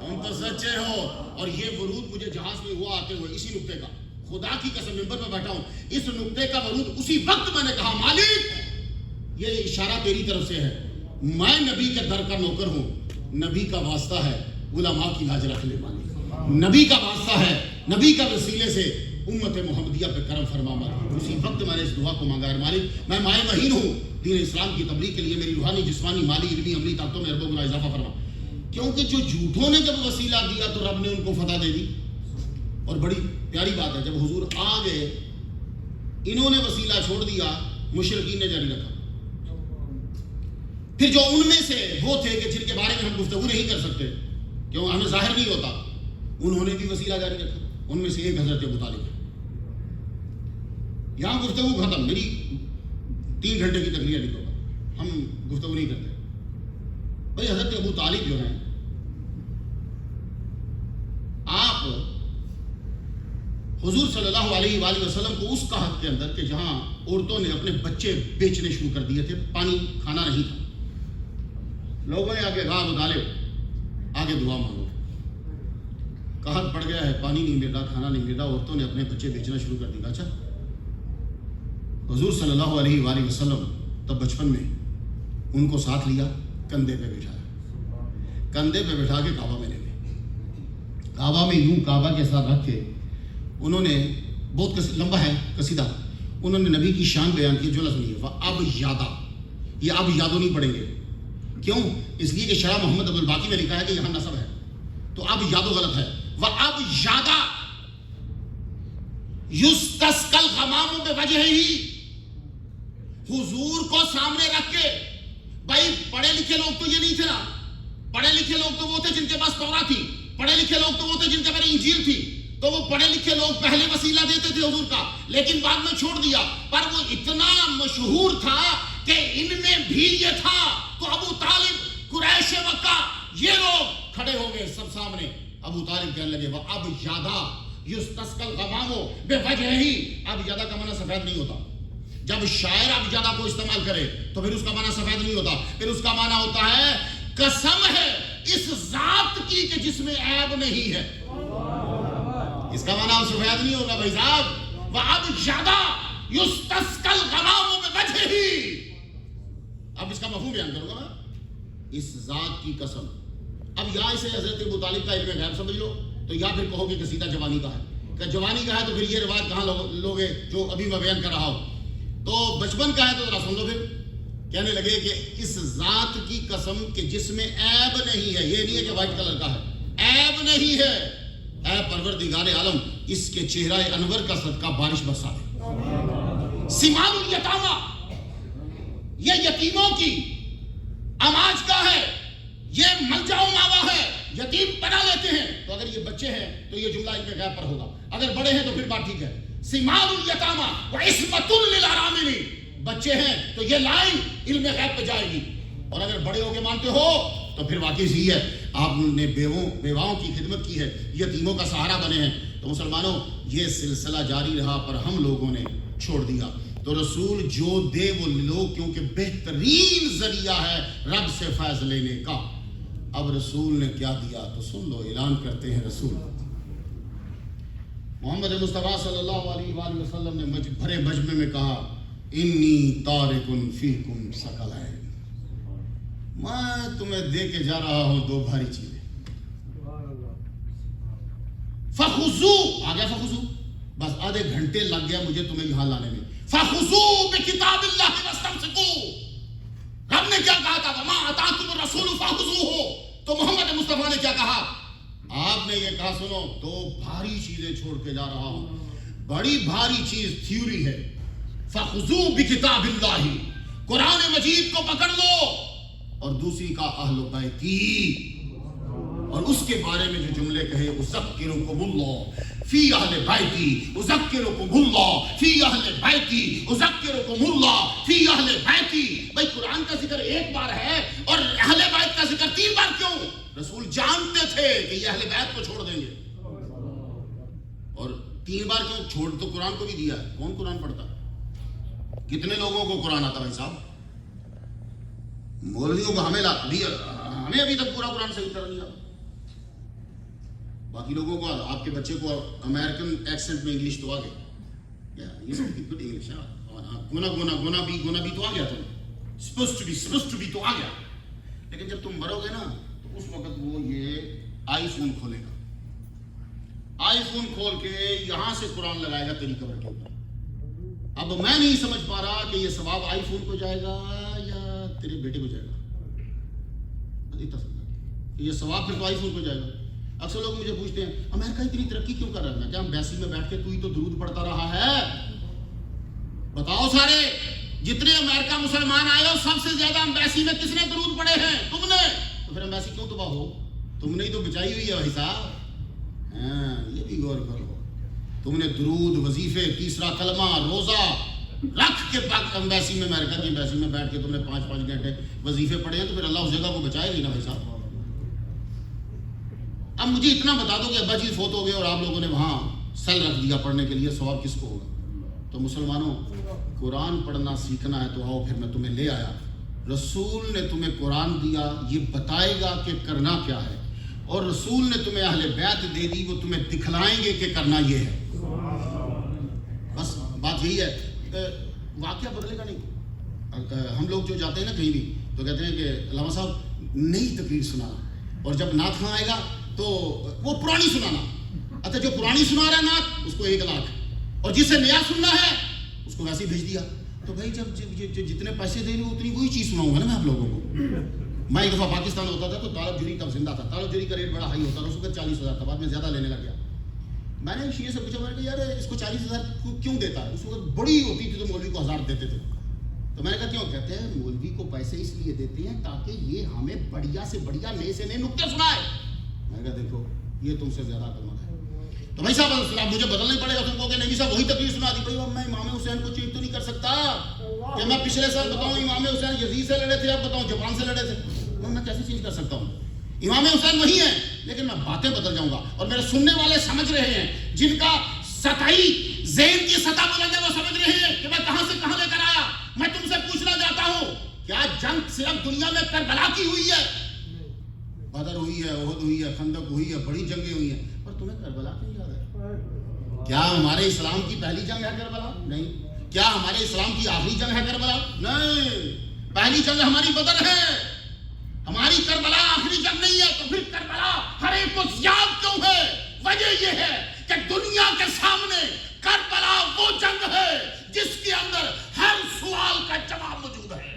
تم تو سچے ہو. اور یہ ورود مجھے جہاز میں ہوا آتے ہوئے اسی نقطے کا، خدا کی قسم ممبر پہ بیٹھا ہوں، اس نقطے کا ورود اسی وقت میں نے کہا مالک یہ اشارہ تیری طرف سے ہے. میں نبی کے در کا نوکر ہوں، نبی کا واسطہ ہے علماء کی لاج رکھ لے مالک، نبی کا واسطہ ہے، نبی کا وسیلے سے امت محمدیہ پہ کرم فرما مالک. اسی وقت میں نے اس دعا کو مانگا ہے مالک میں مائع مہین ہوں دین اسلام کی تبلیغ کے لیے، میری روحانی جسمانی مالی علمی عملی طاقتوں میں اربوں گنا اضافہ فرما. کیونکہ جو جھوٹوں نے جب وسیلہ دیا تو رب نے ان کو فتح دے دی. اور بڑی پیاری بات ہے، جب حضور آ گئے انہوں نے وسیلہ چھوڑ دیا، مشرکین نے جاری رکھا. پھر جو ان میں سے وہ تھے کہ جن کے بارے میں ہم گفتگو نہیں کر سکتے کیوں ہمیں ظاہر نہیں ہوتا، انہوں نے بھی وسیلہ جاری رکھا. ان میں سے ایک حضرت ابو طالب ہے. یہاں گفتگو ختم، میری 3 گھنٹے کی تقریر نہیں ہوگا، ہم گفتگو نہیں کرتے. بھائی حضرت ابو طالب جو ہیں، آپ حضور صلی اللہ علیہ وآلہ وسلم کو اس قحط کے اندر کہ جہاں عورتوں نے اپنے بچے بیچنے شروع کر دیے تھے، پانی کھانا نہیں تھا، لوگوں نے آگے کہا ابو طالب آگے دعا مانگو، قحط پڑ گیا ہے، پانی نہیں مل رہا، کھانا نہیں مل رہا، عورتوں نے اپنے بچے بیچنا شروع کر دیا. اچھا حضور صلی اللہ علیہ وآلہ وسلم تب بچپن میں ان کو ساتھ لیا، کندھے پہ بٹھایا، کندھے پہ بٹھا کے کعبہ میں لے گئے. کعبہ میں یوں کعبہ کے ساتھ رکھ کے انہوں نے بہت لمبا ہے قصیدہ، انہوں نے نبی کی شان بیان کی. جو سنیے اب یادہ، یہ اب یادو نہیں پڑھیں گے. کیوں؟ اس لیے کہ شرح محمد عبد الباقی میں لکھا ہے کہ یہاں نصب ہے، تو اب یادو غلط ہے. اب یادہ یستسقل غمام بوجہہ، حضور کو سامنے رکھ کے. بھائی پڑھے لکھے لوگ تو یہ نہیں تھے نا، پڑھے لکھے لوگ تو وہ تھے جن کے پاس تورات تھی، پڑھے لکھے لوگ تو وہ تھے جن کے پاس انجیل تھی. تو وہ پڑھے لکھے لوگ پہلے وسیلہ دیتے تھے حضور کا، لیکن بعد میں چھوڑ دیا. پر وہ اتنا مشہور تھا کہ ان میں بھی یہ تھا. تو ابو طالب، قریش مکہ، یہ لوگ کھڑے ہو گئے سب سامنے. ابو طالب کہنے لگے اب یادہ یستسقل غمام بوجہہ. اب یادہ کا معنی سفید نہیں ہوتا. جب شاعر اب یادہ کو استعمال کرے تو پھر اس کا معنی سفید نہیں ہوتا، پھر اس کا معنی ہوتا ہے قسم ہے اس ذات کی کہ جس میں عیب نہیں ہے. اس کا معنی سفید نہیں ہوگا بھائی صاحب. وَأَبْ يَدَا يُسْتَسْقَى الْغَمَامُ بِوَجْهِهِ. اب اس کا مفہوم بیان کروں گا میں، اس ذات کی قسم. اب یا اسے حضرت ابو طالب کا علم غیب سمجھ لو، تو یا پھر کہو کہ قصیدہ جوانی کا ہے. کہ جوانی کا ہے تو پھر یہ روایت کہاں لوگے جو ابھی میں بیان کر رہا ہوں. تو بچپن کا ہے تو ذرا سن لو. پھر کہنے لگے کہ اس ذات کی قسم کہ جس میں عیب نہیں ہے. یہ نہیں ہے کہ وائٹ کلر کا ہے، عیب نہیں ہے. اے پروردگار عالم اس کے چہرہ انور کا صدقہ بارش برسا دے. سمان الیتامہ، یہ یتیموں کی اماج کا ہے، یہ ملجا و ماوا ہے، یتیم پناہ لیتے ہیں. تو اگر یہ بچے ہیں تو یہ جملہ ان کے غیب پر ہوگا، اگر بڑے ہیں تو پھر بات ٹھیک ہے. سمان الیتامہ وعصمۃ للارامل، بچے ہیں تو یہ لائن علم غیب پہ جائے گی. اور اگر بڑے ہو کے مانتے ہو تو پھر واقعی صحیح ہے، آپ نے بیواؤں کی خدمت کی ہے، یتیموں کا سہارا بنے ہیں. تو مسلمانوں یہ سلسلہ جاری رہا پر ہم لوگوں نے چھوڑ دیا. تو رسول جو دے وہ لو، کیونکہ بہترین ذریعہ ہے رب سے فیض لینے کا. اب رسول نے کیا دیا تو سن لو، اعلان کرتے ہیں رسول محمد مصطفیٰ صلی اللہ علیہ وآلہ وسلم نے بھرے مجمع میں کہا انی تارک فیکم ثقلین، میں تمہیں دے کے جا رہا ہوں 2 بھاری چیزیں. فخذوا، آ گیا فخذوا، بس آدھے گھنٹے لگ گیا مجھے تمہیں یہاں لانے میں. فخذوا بکتاب اللہ واستمسکوا. رب نے کیا کہا تھا؟ وما آتاکم الرسول فخذوہ. تو محمد مصطفیٰ نے کیا کہا؟ آپ نے یہ کہا سنو 2 بھاری چیزیں چھوڑ کے جا رہا ہوں. بڑی بھاری چیز تھیوری ہے. فَخُذُوا بِكِتَابِ اللَّهِ، قرآن مجید کو پکڑ لو. اور دوسری کا اہل بیتی، اور اس کے بارے میں جو جملے کہے اذکرکم اللہ فی اہل بیتی، اذکرکم اللہ فی اہل بیتی، اذکرکم اللہ فی اہل بیتی. بھائی قرآن کا ذکر ایک بار ہے اور اہل بیت کا ذکر 3 بار کیوں؟ رسول جانتے تھے کہ یہ اہل بیت کو چھوڑ دیں گے. اور 3 بار کیوں؟ چھوڑ تو قرآن کو بھی دیا ہے. کون قرآن پڑھتا؟ کتنے لوگوں کو قرآن آتا بھائی صاحب؟ مولویوں کو ہمیں ابھی تک پورا قرآن صحیح طرح نہیں آتا. باقی لوگوں کو، آپ کے بچے کو امریکن ایکسنٹ میں انگلش تو آ گیا، گڈ انگلش، گونا بھی تو آ گیا، تم سپوزڈ ٹو بی تو آ گیا. لیکن جب تم مرو گے نا تو اس وقت وہ یہ آئی فون کھولے گا، آئی فون کھول کے یہاں سے قرآن لگائے گا تیری قبر کے اوپر. اب میں نہیں سمجھ پا رہا کہ یہ ثواب آئی فون کو جائے گا یا تیرے بیٹے کو جائے گا. یہ ثواب پھر تو آئی فون کو جائے گا. اکثر لوگ مجھے پوچھتے ہیں امریکہ اتنی ترقی کیوں کر رہا ہے؟ میں کیا امبیسی میں بیٹھ کے تو ہی تو درود پڑھتا رہا ہے. بتاؤ سارے جتنے امریکہ مسلمان آئے ہو سب سے زیادہ امبیسی میں کس نے درود پڑھے ہیں؟ تم نے. تو پھر امبیسی کیوں تباہ ہو؟ تم نے ہی تو بچائی ہوئی ہے بھائی صاحب. ہاں یہ بھی غور کرو. تم نے درود، وظیفے، تیسرا کلمہ، روزہ رکھ کے امبیسی میں، امریکہ کی امبیسی میں بیٹھ کے تم نے 5-5 گھنٹے وظیفے پڑھے ہیں، تو پھر اللہ اس جگہ کو بچائے گی نا بھائی صاحب. اب مجھے اتنا بتا دو کہ ابا جی فوت ہو گئے اور آپ لوگوں نے وہاں سیل رکھ دیا پڑھنے کے لیے، ثواب کس کو ہوگا؟ تو مسلمانوں قرآن پڑھنا سیکھنا ہے تو آؤ پھر میں تمہیں لے آیا. رسول نے تمہیں قرآن دیا، یہ بتائے گا کہ کرنا کیا ہے، اور رسول نے تمہیں اہل بیت دے دی، وہ تمہیں دکھلائیں گے کہ کرنا یہ ہے. بس بات یہی ہے. واقعہ بدلے گا نہیں. ہم لوگ جو جاتے ہیں نا کہیں بھی تو کہتے ہیں کہ علامہ صاحب نئی تقریر سنانا، اور جب نعت خواں آئے گا تو وہ پرانی سنانا. اچھا جو پرانی سنا رہا ہے نعت اس کو 1 لاکھ، اور جسے نیا سننا ہے اس کو ویسے ہی بھیج دیا. تو بھائی جب جتنے پیسے دے رہے ہو اتنی وہی چیز سناؤں گا نا میں آپ لوگوں کو. میں ایک دفعہ پاکستان ہوتا تھا تو طالب جوری تب زندہ تھا. طالب جوری کا ریٹ بڑا ہائی ہوتا تھا، اس وقت 40,000 تھا، بعد میں زیادہ لینے لگ گیا. میں نے شیعہ سے پوچھا، میں نے کہا یار اس کو 40,000 کیوں دیتا ہے؟ اس وقت بڑی ہوتی تھی تو مولوی کو 1,000 دیتے تھے. تو میں نے کہا کیوں؟ کہتے ہیں مولوی کو پیسے اس لیے دیتے ہیں تاکہ یہ ہمیں بڑھیا سے بڑھیا نئے سے نئے نکتے سنائے. میں نے کہا دیکھو یہ تم سے زیادہ عقل مند ہے. تو بھائی صاحب مجھے بدلنا ہی پڑے گا. تم کو کہ نبی صاحب وہی تقریر سنا دی. بھائی میں امام حسین کو چینج تو نہیں کر سکتا کہ میں پچھلے سال بتاؤں امام حسین یزید سے لڑے تھے، اب بتاؤں جاپان سے لڑے تھے. میں کیسے چینج کر سکتا ہوں؟ امام حسین وہی ہیں لیکن میں باتیں بدل جاؤں گا. اور میرے سننے والے سمجھ رہے ہیں، جن کا سطحی ذہن کی سطح بلند ہے، وہ سمجھ رہے ہیں کہ میں کہاں سے کہاں لے کر آیا. میں تم سے پوچھنا چاہتا ہوں کیا جنگ صرف دنیا میں کربلا کی ہوئی ہے؟ بدر ہوئی ہے، احد ہوئی ہے، خندق ہوئی ہے، بڑی جنگیں ہوئی ہیں، اور تمہیں کربلا کیوں یاد ہے؟ کیا ہمارے اسلام کی پہلی جنگ ہے کربلا؟ نہیں. کیا ہمارے اسلام کی آخری جنگ ہے کربلا؟ نہیں. پہلی جنگ ہماری بدر ہے، ہماری کربلا آخری جنگ نہیں ہے. تو پھر کربلا ہر ایک کو یاد کیوں ہے؟ وجہ یہ ہے کہ دنیا کے سامنے کربلا وہ جنگ ہے جس کے اندر ہر سوال کا جواب موجود ہے.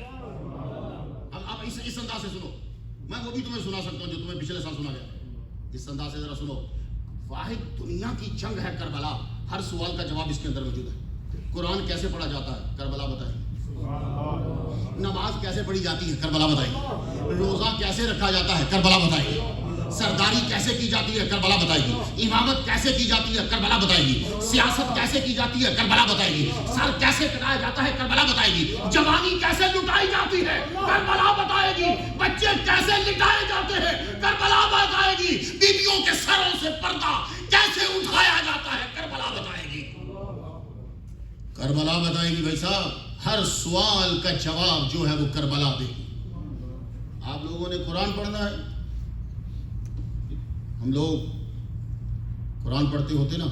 اب آپ اس انداز سے سنو، میں وہ بھی تمہیں سنا سکتا ہوں جو تمہیں پچھلے سال سنا گیا. اس انداز سے ذرا سنو. واحد دنیا کی جنگ ہے کربلا، ہر سوال کا جواب اس کے اندر موجود ہے. قرآن کیسے پڑھا جاتا ہے؟ کربلا بتائیے. نماز کیسے پڑھی جاتی ہے؟ کربلا بتائیے. روزہ کیسے رکھا جاتا ہے؟ کربلا بتائیے. سرداری کیسے کی جاتی ہے؟ کربلا بتائے گی. امامت کیسے کی جاتی ہے؟ کربلا بتائے گی. سیاست کیسے کی جاتی ہے؟ کربلا بتائے گی. سر کیسے کٹایا جاتا ہے؟ کربلا بتائے گی. جوانی کیسے لٹائی جاتی ہے؟ کربلا بتائے گی. بچے کیسے لٹائے جاتے ہیں؟ کربلا بتائے گی. بیویوں کے سروں سے پردہ کیسے اٹھایا جاتا ہے؟ کربلا بتائے گی. کربلا بتائے گی بھائی صاحب. ہر سوال کا جواب جو ہے وہ کربلا دے گی. آپ لوگوں نے قرآن پڑھنا ہے. ہم لوگ قرآن پڑھتے ہوتے نا،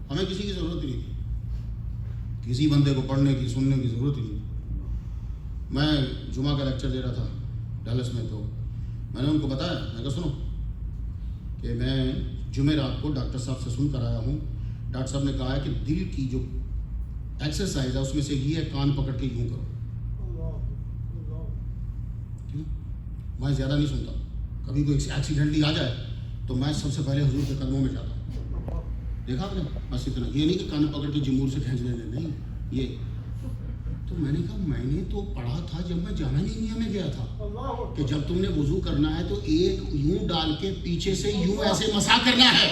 ہمیں کسی کی ضرورت ہی نہیں تھی، کسی بندے کو پڑھنے کی سننے کی ضرورت ہی نہیں. میں جمعہ کا لیکچر دے رہا تھا ڈیلس میں، تو میں نے ان کو بتایا، میں کہا سنو کہ میں جمعرات کو ڈاکٹر صاحب سے سن کر آیا ہوں. ڈاکٹر صاحب نے کہا ہے کہ دل کی جو ایکسرسائز ہے اس میں سے یہ ہے کان پکڑ کے یوں کرو. میں زیادہ نہیں سنتا. کبھی کوئی ایکسیڈنٹلی آ جائے تو میں سب سے پہلے حضور کے قدموں میں جاتا ہوں. دیکھا آپ نے؟ بس اتنا. یہ نہیں کہ کان پکڑ کے جمہور سے کھینچ لینے, نہیں. یہ تو میں نے کہا میں نے تو پڑھا تھا جب میں جامعہ نعیمیہ میں گیا تھا کہ جب تم نے وضو کرنا ہے تو ایک یوں ڈال کے پیچھے سے یوں ایسے مسا کرنا ہے.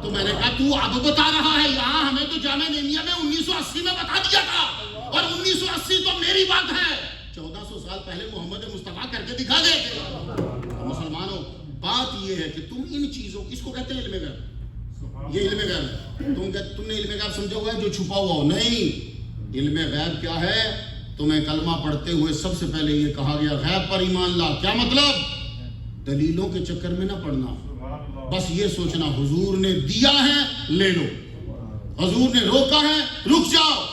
تو میں نے کہا تو اب بتا رہا ہے, یہاں ہمیں تو جامعہ نعیمیہ میں 1980 میں بتا دیا تھا, اور 1980 تو میری بات ہے, 1400 سال پہلے محمد مصطفیٰ کر کے دکھا گئے تھے. مسلمانوں, بات یہ ہے کہ تم ان چیزوں, اس کو کہتے ہیں علم غیب. یہ علم غیب ہے. تم نے علم غیب سمجھا ہوا ہے جو چھپا ہوا ہو. نہیں, علم غیب کیا ہے؟ تمہیں کلمہ پڑھتے ہوئے سب سے پہلے یہ کہا گیا غیب پر ایمان لا. کیا مطلب؟ دلیلوں کے چکر میں نہ پڑھنا, بس یہ سوچنا حضور نے دیا ہے لے لو, حضور نے روکا ہے رک جاؤ.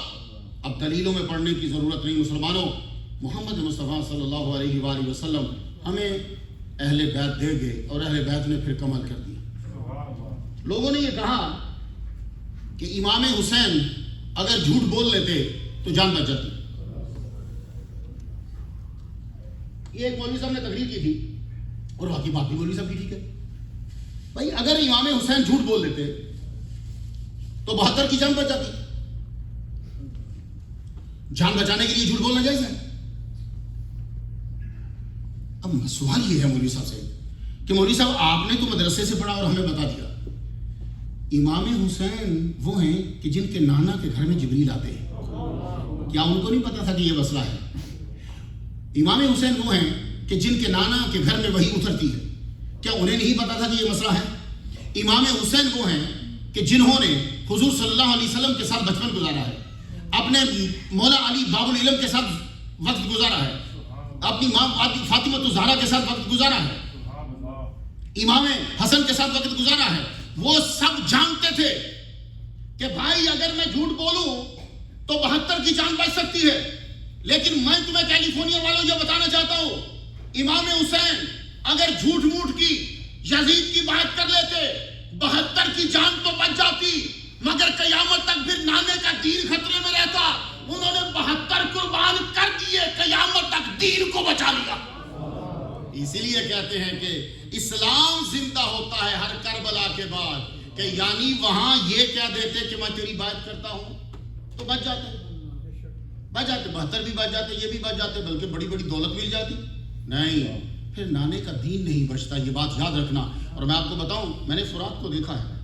اب دلیلوں میں پڑھنے کی ضرورت نہیں. مسلمانوں, محمد مصطفیٰ صلی اللہ علیہ وآلہ وسلم ہمیں اہل بیت دے گئے, اور اہل بیت نے پھر کمال کر دیا. لوگوں نے یہ کہا کہ امام حسین اگر جھوٹ بول لیتے تو جان بچ جاتی. یہ ایک مولوی صاحب نے تقریر کی تھی, اور باقی بات بھی مولوی صاحب کی ٹھیک ہے. بھائی اگر امام حسین جھوٹ بول دیتے تو 72 کی جان بچ جاتی. جان بچانے کے لیے جھوٹ بولنا جائز ہے. اب سوال یہ ہے مولوی صاحب سے کہ مولوی صاحب آپ نے تو مدرسے سے پڑھا اور ہمیں بتا دیا, امام حسین وہ ہیں کہ جن کے نانا کے گھر میں جبریل آتے ہیں, کیا ان کو نہیں پتا تھا کہ یہ مسئلہ ہے؟ امام حسین وہ ہیں کہ جن کے نانا کے گھر میں وحی اترتی ہے, کیا انہیں نہیں پتا تھا کہ یہ مسئلہ ہے؟ امام حسین وہ ہیں کہ جنہوں نے حضور صلی اللہ علیہ وسلم کے ساتھ بچپن گزارا ہے, اپنے مولا علی باب العلم کے ساتھ وقت گزارا ہے, اپنی ماں فاطمہ الزہرا کے ساتھ وقت گزارا ہے, امام حسن کے ساتھ وقت گزارا ہے. وہ سب جانتے تھے کہ بھائی اگر میں جھوٹ بولوں تو 72 کی جان بچ سکتی ہے. لیکن میں تمہیں کیلیفورنیا والوں یہ بتانا چاہتا ہوں, امام حسین اگر جھوٹ موٹ کی یزید کی بات کر لیتے 72 کی جان تو بچ جاتی, مگر قیامت تک پھر نانے کا دین خطرے میں رہتا. انہوں نے 72 قربان کر دیے, قیامت تک دین کو بچا لیا. اسی لیے کہتے ہیں کہ اسلام زندہ ہوتا ہے ہر کربلا کے بعد, کہ یعنی وہاں یہ کہہ دیتے کہ میں تیری بات کرتا ہوں تو بچ جاتے, 72 بھی بچ جاتے, یہ بھی بچ جاتے, بلکہ بڑی بڑی دولت مل جاتی. نہیں, پھر نانے کا دین نہیں بچتا, یہ بات یاد رکھنا. اور میں آپ کو بتاؤں, میں نے فرات کو دیکھا ہے,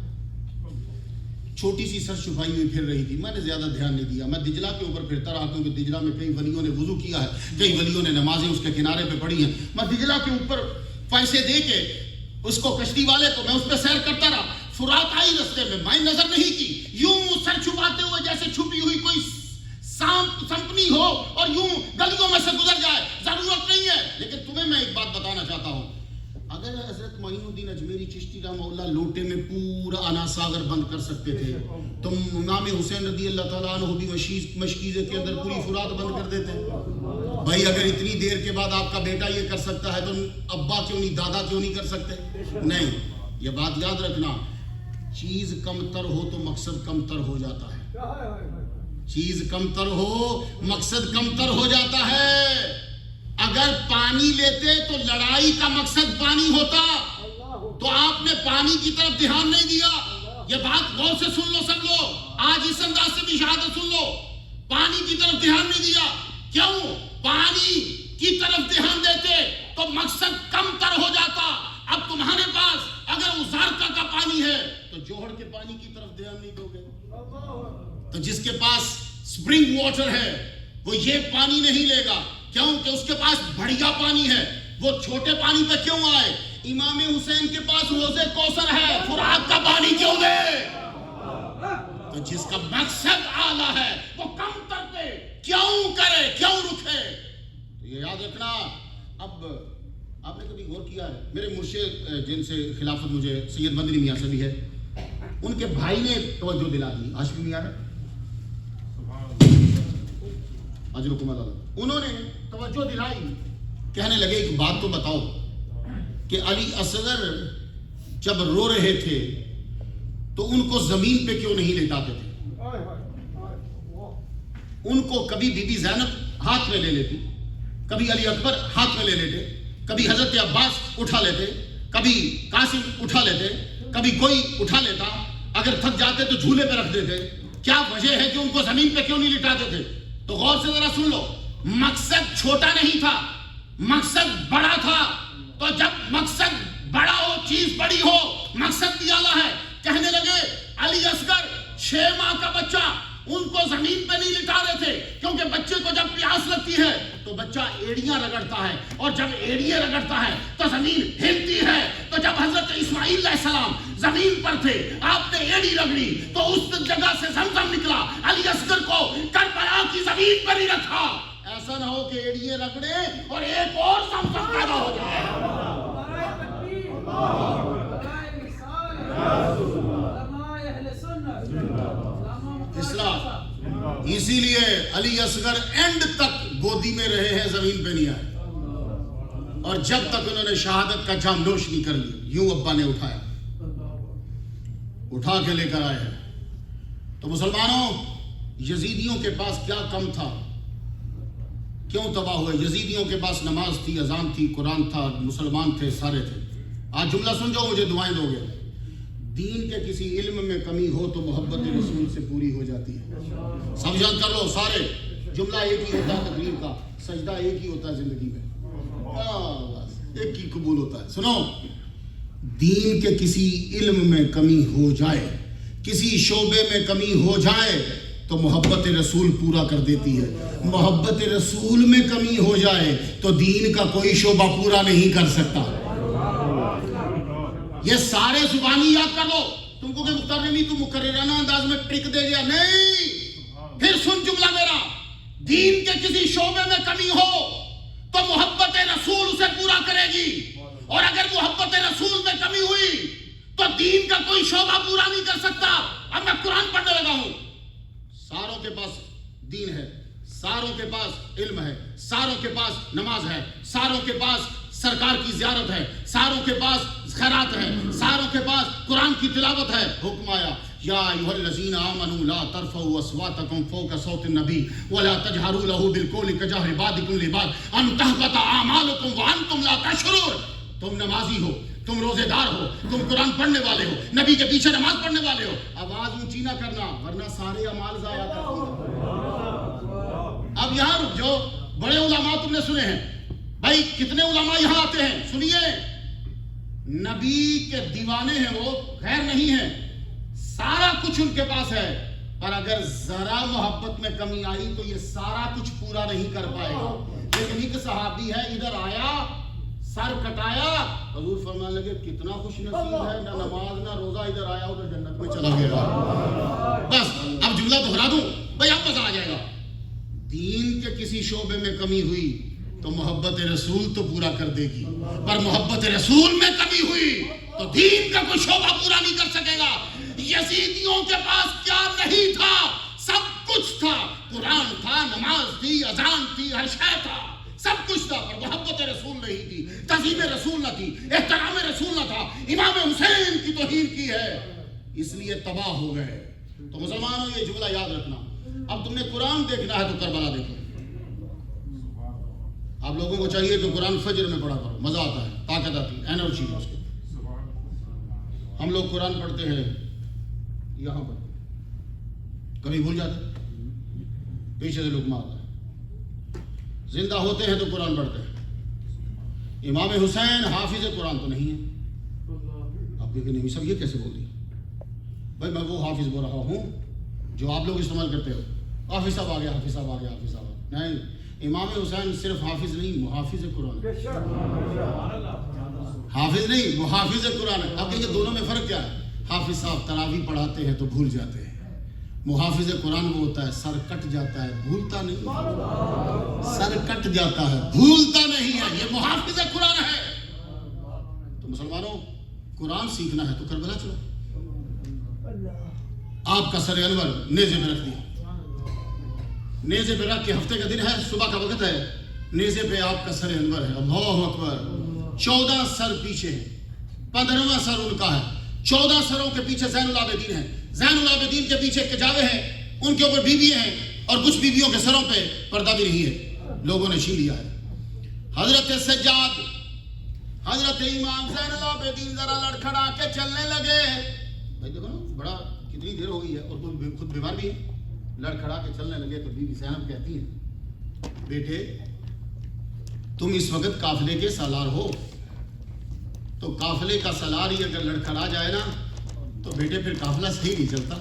چھوٹی سی سر چھپائی ہوئی پھر رہی تھی. میں نے زیادہ دھیان نہیں دیا. میں دجلہ کے اوپر پھرتا رہا کیونکہ دجلہ میں کئی ولیوں نے وضو کیا ہے, کئی ولیوں نے نمازیں اس کے کنارے پہ پڑھی ہیں. میں دجلہ کے اوپر پیسے دے کے اس کو کشتی والے کو میں اس پہ سیر کرتا رہا. فرات آئی رستے میں نظر نہیں کی, یوں سر چھپاتے ہوئے جیسے چھپی ہوئی کوئی سمپنی ہو اور یوں گلیوں میں سے گزر جائے. ضرورت نہیں ہے. لیکن تمہیں میں ایک بات بتانا چاہتا ہوں, اگر حضرت معین الدین اجمیری چشتی رحمہ اللہ لوٹے میں پورا انا ساگر بند کر سکتے تھے, تم امام حسین رضی اللہ تعالیٰ عنہ بھی مشکیزے کے اندر پوری فرات بند کر دیتے. بھائی اگر اتنی دیر کے بعد آپ کا بیٹا یہ کر سکتا ہے تو ابا کیوں نہیں, دادا کیوں نہیں کر سکتے؟ نہیں, یہ بات یاد رکھنا, چیز کم تر ہو تو مقصد کم تر ہو جاتا ہے. چیز کم تر ہو مقصد کم تر ہو جاتا ہے. اگر پانی لیتے تو لڑائی کا مقصد پانی ہوتا, تو آپ نے پانی کی طرف دھیان نہیں دیا. یہ بات غور سے سن لو سب لوگ, آج اس انداز سے بھی شہادت سن لو. پانی کی طرف دھیان نہیں دیا. کیوں؟ پانی کی طرف دھیان دیتے تو مقصد کم تر ہو جاتا. اب تمہارے پاس اگر ازارکا کا پانی ہے تو جوہر کے پانی کی طرف دھیان نہیں دو گے. تو جس کے پاس سپرنگ واٹر ہے وہ یہ پانی نہیں لے گا. کیوں؟ کہ اس کے پاس بڑھیا پانی ہے. وہ چھوٹے پانی پہ کیوں آئے؟ امام حسین کے پاس روزے کوثر ہے, فرات کا پانی کیوں دے؟ تو جس کا مقصد اعلیٰ ہے وہ کم تر پہ کیوں کرے, کیوں رکھے؟ تو یہ یاد رکھنا. اب آپ نے کبھی غور کیا ہے, میرے مرشد جن سے خلافت مجھے سید مدنی میاں سے بھی ہے, ان کے بھائی نے توجہ دلا دی, ہاشمی میاں نے, اجرکم اللہ, انہوں نے توجہ دلائی, کہنے لگے ایک بات تو بتاؤ کہ علی اصغر جب رو رہے تھے تو ان کو زمین پہ کیوں نہیں لیٹاتے تھے؟ ان کو کبھی بی بی زینب ہاتھ میں لے لیتی, کبھی علی اکبر ہاتھ میں لے لیتے, کبھی حضرت عباس اٹھا لیتے, کبھی قاسم اٹھا لیتے، کبھی کوئی اٹھا لیتا، اگر تھک جاتے تو جھولے پہ رکھ دیتے. کیا وجہ ہے کہ ان کو زمین پہ کیوں نہیں لٹاتے تھے؟ تو غور سے ذرا سن لو، مقصد چھوٹا نہیں تھا، مقصد بڑا تھا. تو جب مقصد بڑا ہو، چیز بڑی ہو، مقصد بھی اعلیٰ ہے. کہنے لگے علی اصغر 6 ماہ کا بچہ، ان کو زمین پہ نہیں لٹا رہے تھے، کیونکہ بچے کو جب پیاس لگتی ہے تو بچہ ایڑیاں رگڑتا ہے، اور جب ایڑیاں رگڑتا ہے تو زمین ہلتی ہے. تو جب حضرت اسماعیل علیہ السلام زمین پر تھے، آپ نے ایڑی رگڑی تو اس جگہ سے زمزم نکلا. علی اصغر کو کربلا کی زمین پر ہی رکھا. ایسا نہ ہو کہ ایڑیاں رگڑے اور ایک اور زمزم پیدا ہو جائے. اسی لیے علی اصغر اینڈ تک گودی میں رہے ہیں، زمین پہ نہیں آئے. اور جب تک انہوں نے شہادت کا جام نوش نہیں کر لیا، یوں ابا نے اٹھایا، اٹھا کے لے کر آئے ہیں. تو مسلمانوں، یزیدیوں کے پاس کیا کم تھا؟ کیوں تباہ ہوئے؟ یزیدیوں کے پاس نماز تھی، اذان تھی، قرآن تھا، مسلمان تھے، سارے تھے. آج جملہ سن جاؤ، مجھے دعائیں دو گے. دین کے کسی علم میں کمی ہو تو محبت رسول سے پوری ہو جاتی ہے. سب یاد کر لو سارے، جملہ ایک ہی ہوتا ہے تقریر کا، سجدہ ایک ہی ہوتا ہے زندگی میں، بس ایک ہی قبول ہوتا ہے. سنو، دین کے کسی علم میں کمی ہو جائے، کسی شعبے میں کمی ہو جائے تو محبت رسول پورا کر دیتی ہے. محبت رسول میں کمی ہو جائے تو دین کا کوئی شعبہ پورا نہیں کر سکتا. یہ سارے زبانی یاد کر لو. تم کو کہ مختار نمی تو مکررانہ انداز میں ٹرک دے گیا، نہیں. پھر سن جملہ میرا، دین کے کسی شعبے میں کمی ہو تو محبت رسول اسے پورا کرے گی، اور اگر محبت رسول میں کمی ہوئی تو دین کا کوئی شعبہ پورا نہیں کر سکتا. اب میں قرآن پڑھنے لگا ہوں. ساروں کے پاس دین ہے، ساروں کے پاس علم ہے، ساروں کے پاس نماز ہے، ساروں کے پاس سرکار کی زیارت ہے، ساروں کے پاس خیرات ہے، ساروں کے پاس قرآن کی تلاوت ہے. حکم آیا، یا ایھا الذین آمنوا لا ترفعوا اصواتکم فوق صوت النبی ولا تجہروا له بالقول کجہر بعضکم لبعض ان تحبط اعمالکم وانتم لا تشعرون. تم نمازی ہو، تم روزے دار ہو، تم قرآن پڑھنے والے ہو، نبی کے پیچھے نماز پڑھنے والے ہو، آواز اونچی نہ کرنا ورنہ سارے اعمال ضائع کر دیں. اب یہاں رک جاؤ. بڑے علماء تم نے سنے ہیں بھائی، کتنے علماء یہاں آتے ہیں. سنیے، نبی کے دیوانے ہیں، وہ غیر نہیں ہیں، سارا کچھ ان کے پاس ہے، پر اگر ذرا محبت میں کمی آئی تو یہ سارا کچھ پورا نہیں کر پائے گا. لیکن ایک صحابی ہے، ادھر آیا، سر کٹایا، حضور فرمانے لگے کتنا خوش نصیب ہے، نہ نماز نہ روزہ، ادھر آیا ادھر جنت میں چلا گیا. بس اب جملہ دہرا دوں بھائی، اب مزہ آ جائے گا. دین کے کسی شعبے میں کمی ہوئی تو محبت رسول تو پورا کر دے گی، پر محبت رسول میں کمی ہوئی تو دین کا کوئی شعبہ پورا نہیں کر سکے گا. یزیدیوں کے پاس کیا نہیں تھا؟ سب کچھ تھا. قرآن تھا، نماز تھی، اذان تھی، ہر شے تھا، سب کچھ تھا، پر محبت رسول نہیں تھی، تعظیم رسول نہ تھی، احترام رسول نہ تھا. امام حسین کی توہین کی ہے، اس لیے تباہ ہو گئے. تو مسلمانوں یہ جملہ یاد رکھنا. اب تم نے قرآن دیکھنا ہے تو کربلا دیکھو. آپ لوگوں کو چاہیے کہ قرآن فجر میں پڑھا کرو، مزہ آتا ہے، طاقت آتی ہے، انرجی ہے اس کی. ہم لوگ قرآن پڑھتے ہیں یہاں پر، کبھی بھول جاتے، پیچھے سے لقمہ آتا ہے. زندہ ہوتے ہیں تو قرآن پڑھتے ہیں. امام حسین حافظ قرآن تو نہیں ہے. آپ کہیں نہیں سب یہ کیسے بول دیا؟ بھائی میں وہ حافظ بول رہا ہوں جو آپ لوگ استعمال کرتے ہو. حافظ صاحب آ گیا، حافظ صاحب آ گیا، حافظ صاحب. نہیں، امام حسین صرف حافظ نہیں، محافظ قرآن. حافظ نہیں، محافظ قرآن ہے. اب کہیں دونوں میں فرق کیا ہے؟ حافظ صاحب تراویح پڑھاتے ہیں تو بھول جاتے ہیں، محافظ قرآن وہ ہوتا ہے سر کٹ جاتا ہے بھولتا نہیں. سر کٹ جاتا ہے بھولتا نہیں ہے، یہ محافظ قرآن ہے. تو مسلمانوں، قرآن سیکھنا ہے تو کربلا چلو. آپ کا سر انور نیزے پہ رکھ دیا، نیزے پہ رکھ کے، ہفتے کا دن ہے، صبح کا وقت ہے، نیزے پہ آپ کا سر انور ہے. اللہ اکبر. 14 سر پیچھے ہیں، 15واں سر ان کا ہے. 14 سروں کے پیچھے زین العابدین ہیں. زین العابدین کے پیچھے کجاوے ہیں، ان کے اوپر بیویاں ہیں، اور کچھ بیویوں کے سروں پہ پردہ بھی نہیں ہے، لوگوں نے چھین لیا ہے. حضرت سجاد حضرت امام زین العابدین ذرا لڑکھڑا کے چلنے لگے. بھائی دیکھو نا بڑا کتنی دیر ہو گئی ہے اور خود بیمار بھی ہے. لڑکھڑا کے چلنے لگے تو بی بی زینب کہتی ہے بیٹے تم اس وقت قافلے کے سالار ہو, تو قافلے کا سالار ہی اگر لڑکھڑا جائے نا تو بیٹے پھر قافلہ صحیح نہیں چلتا.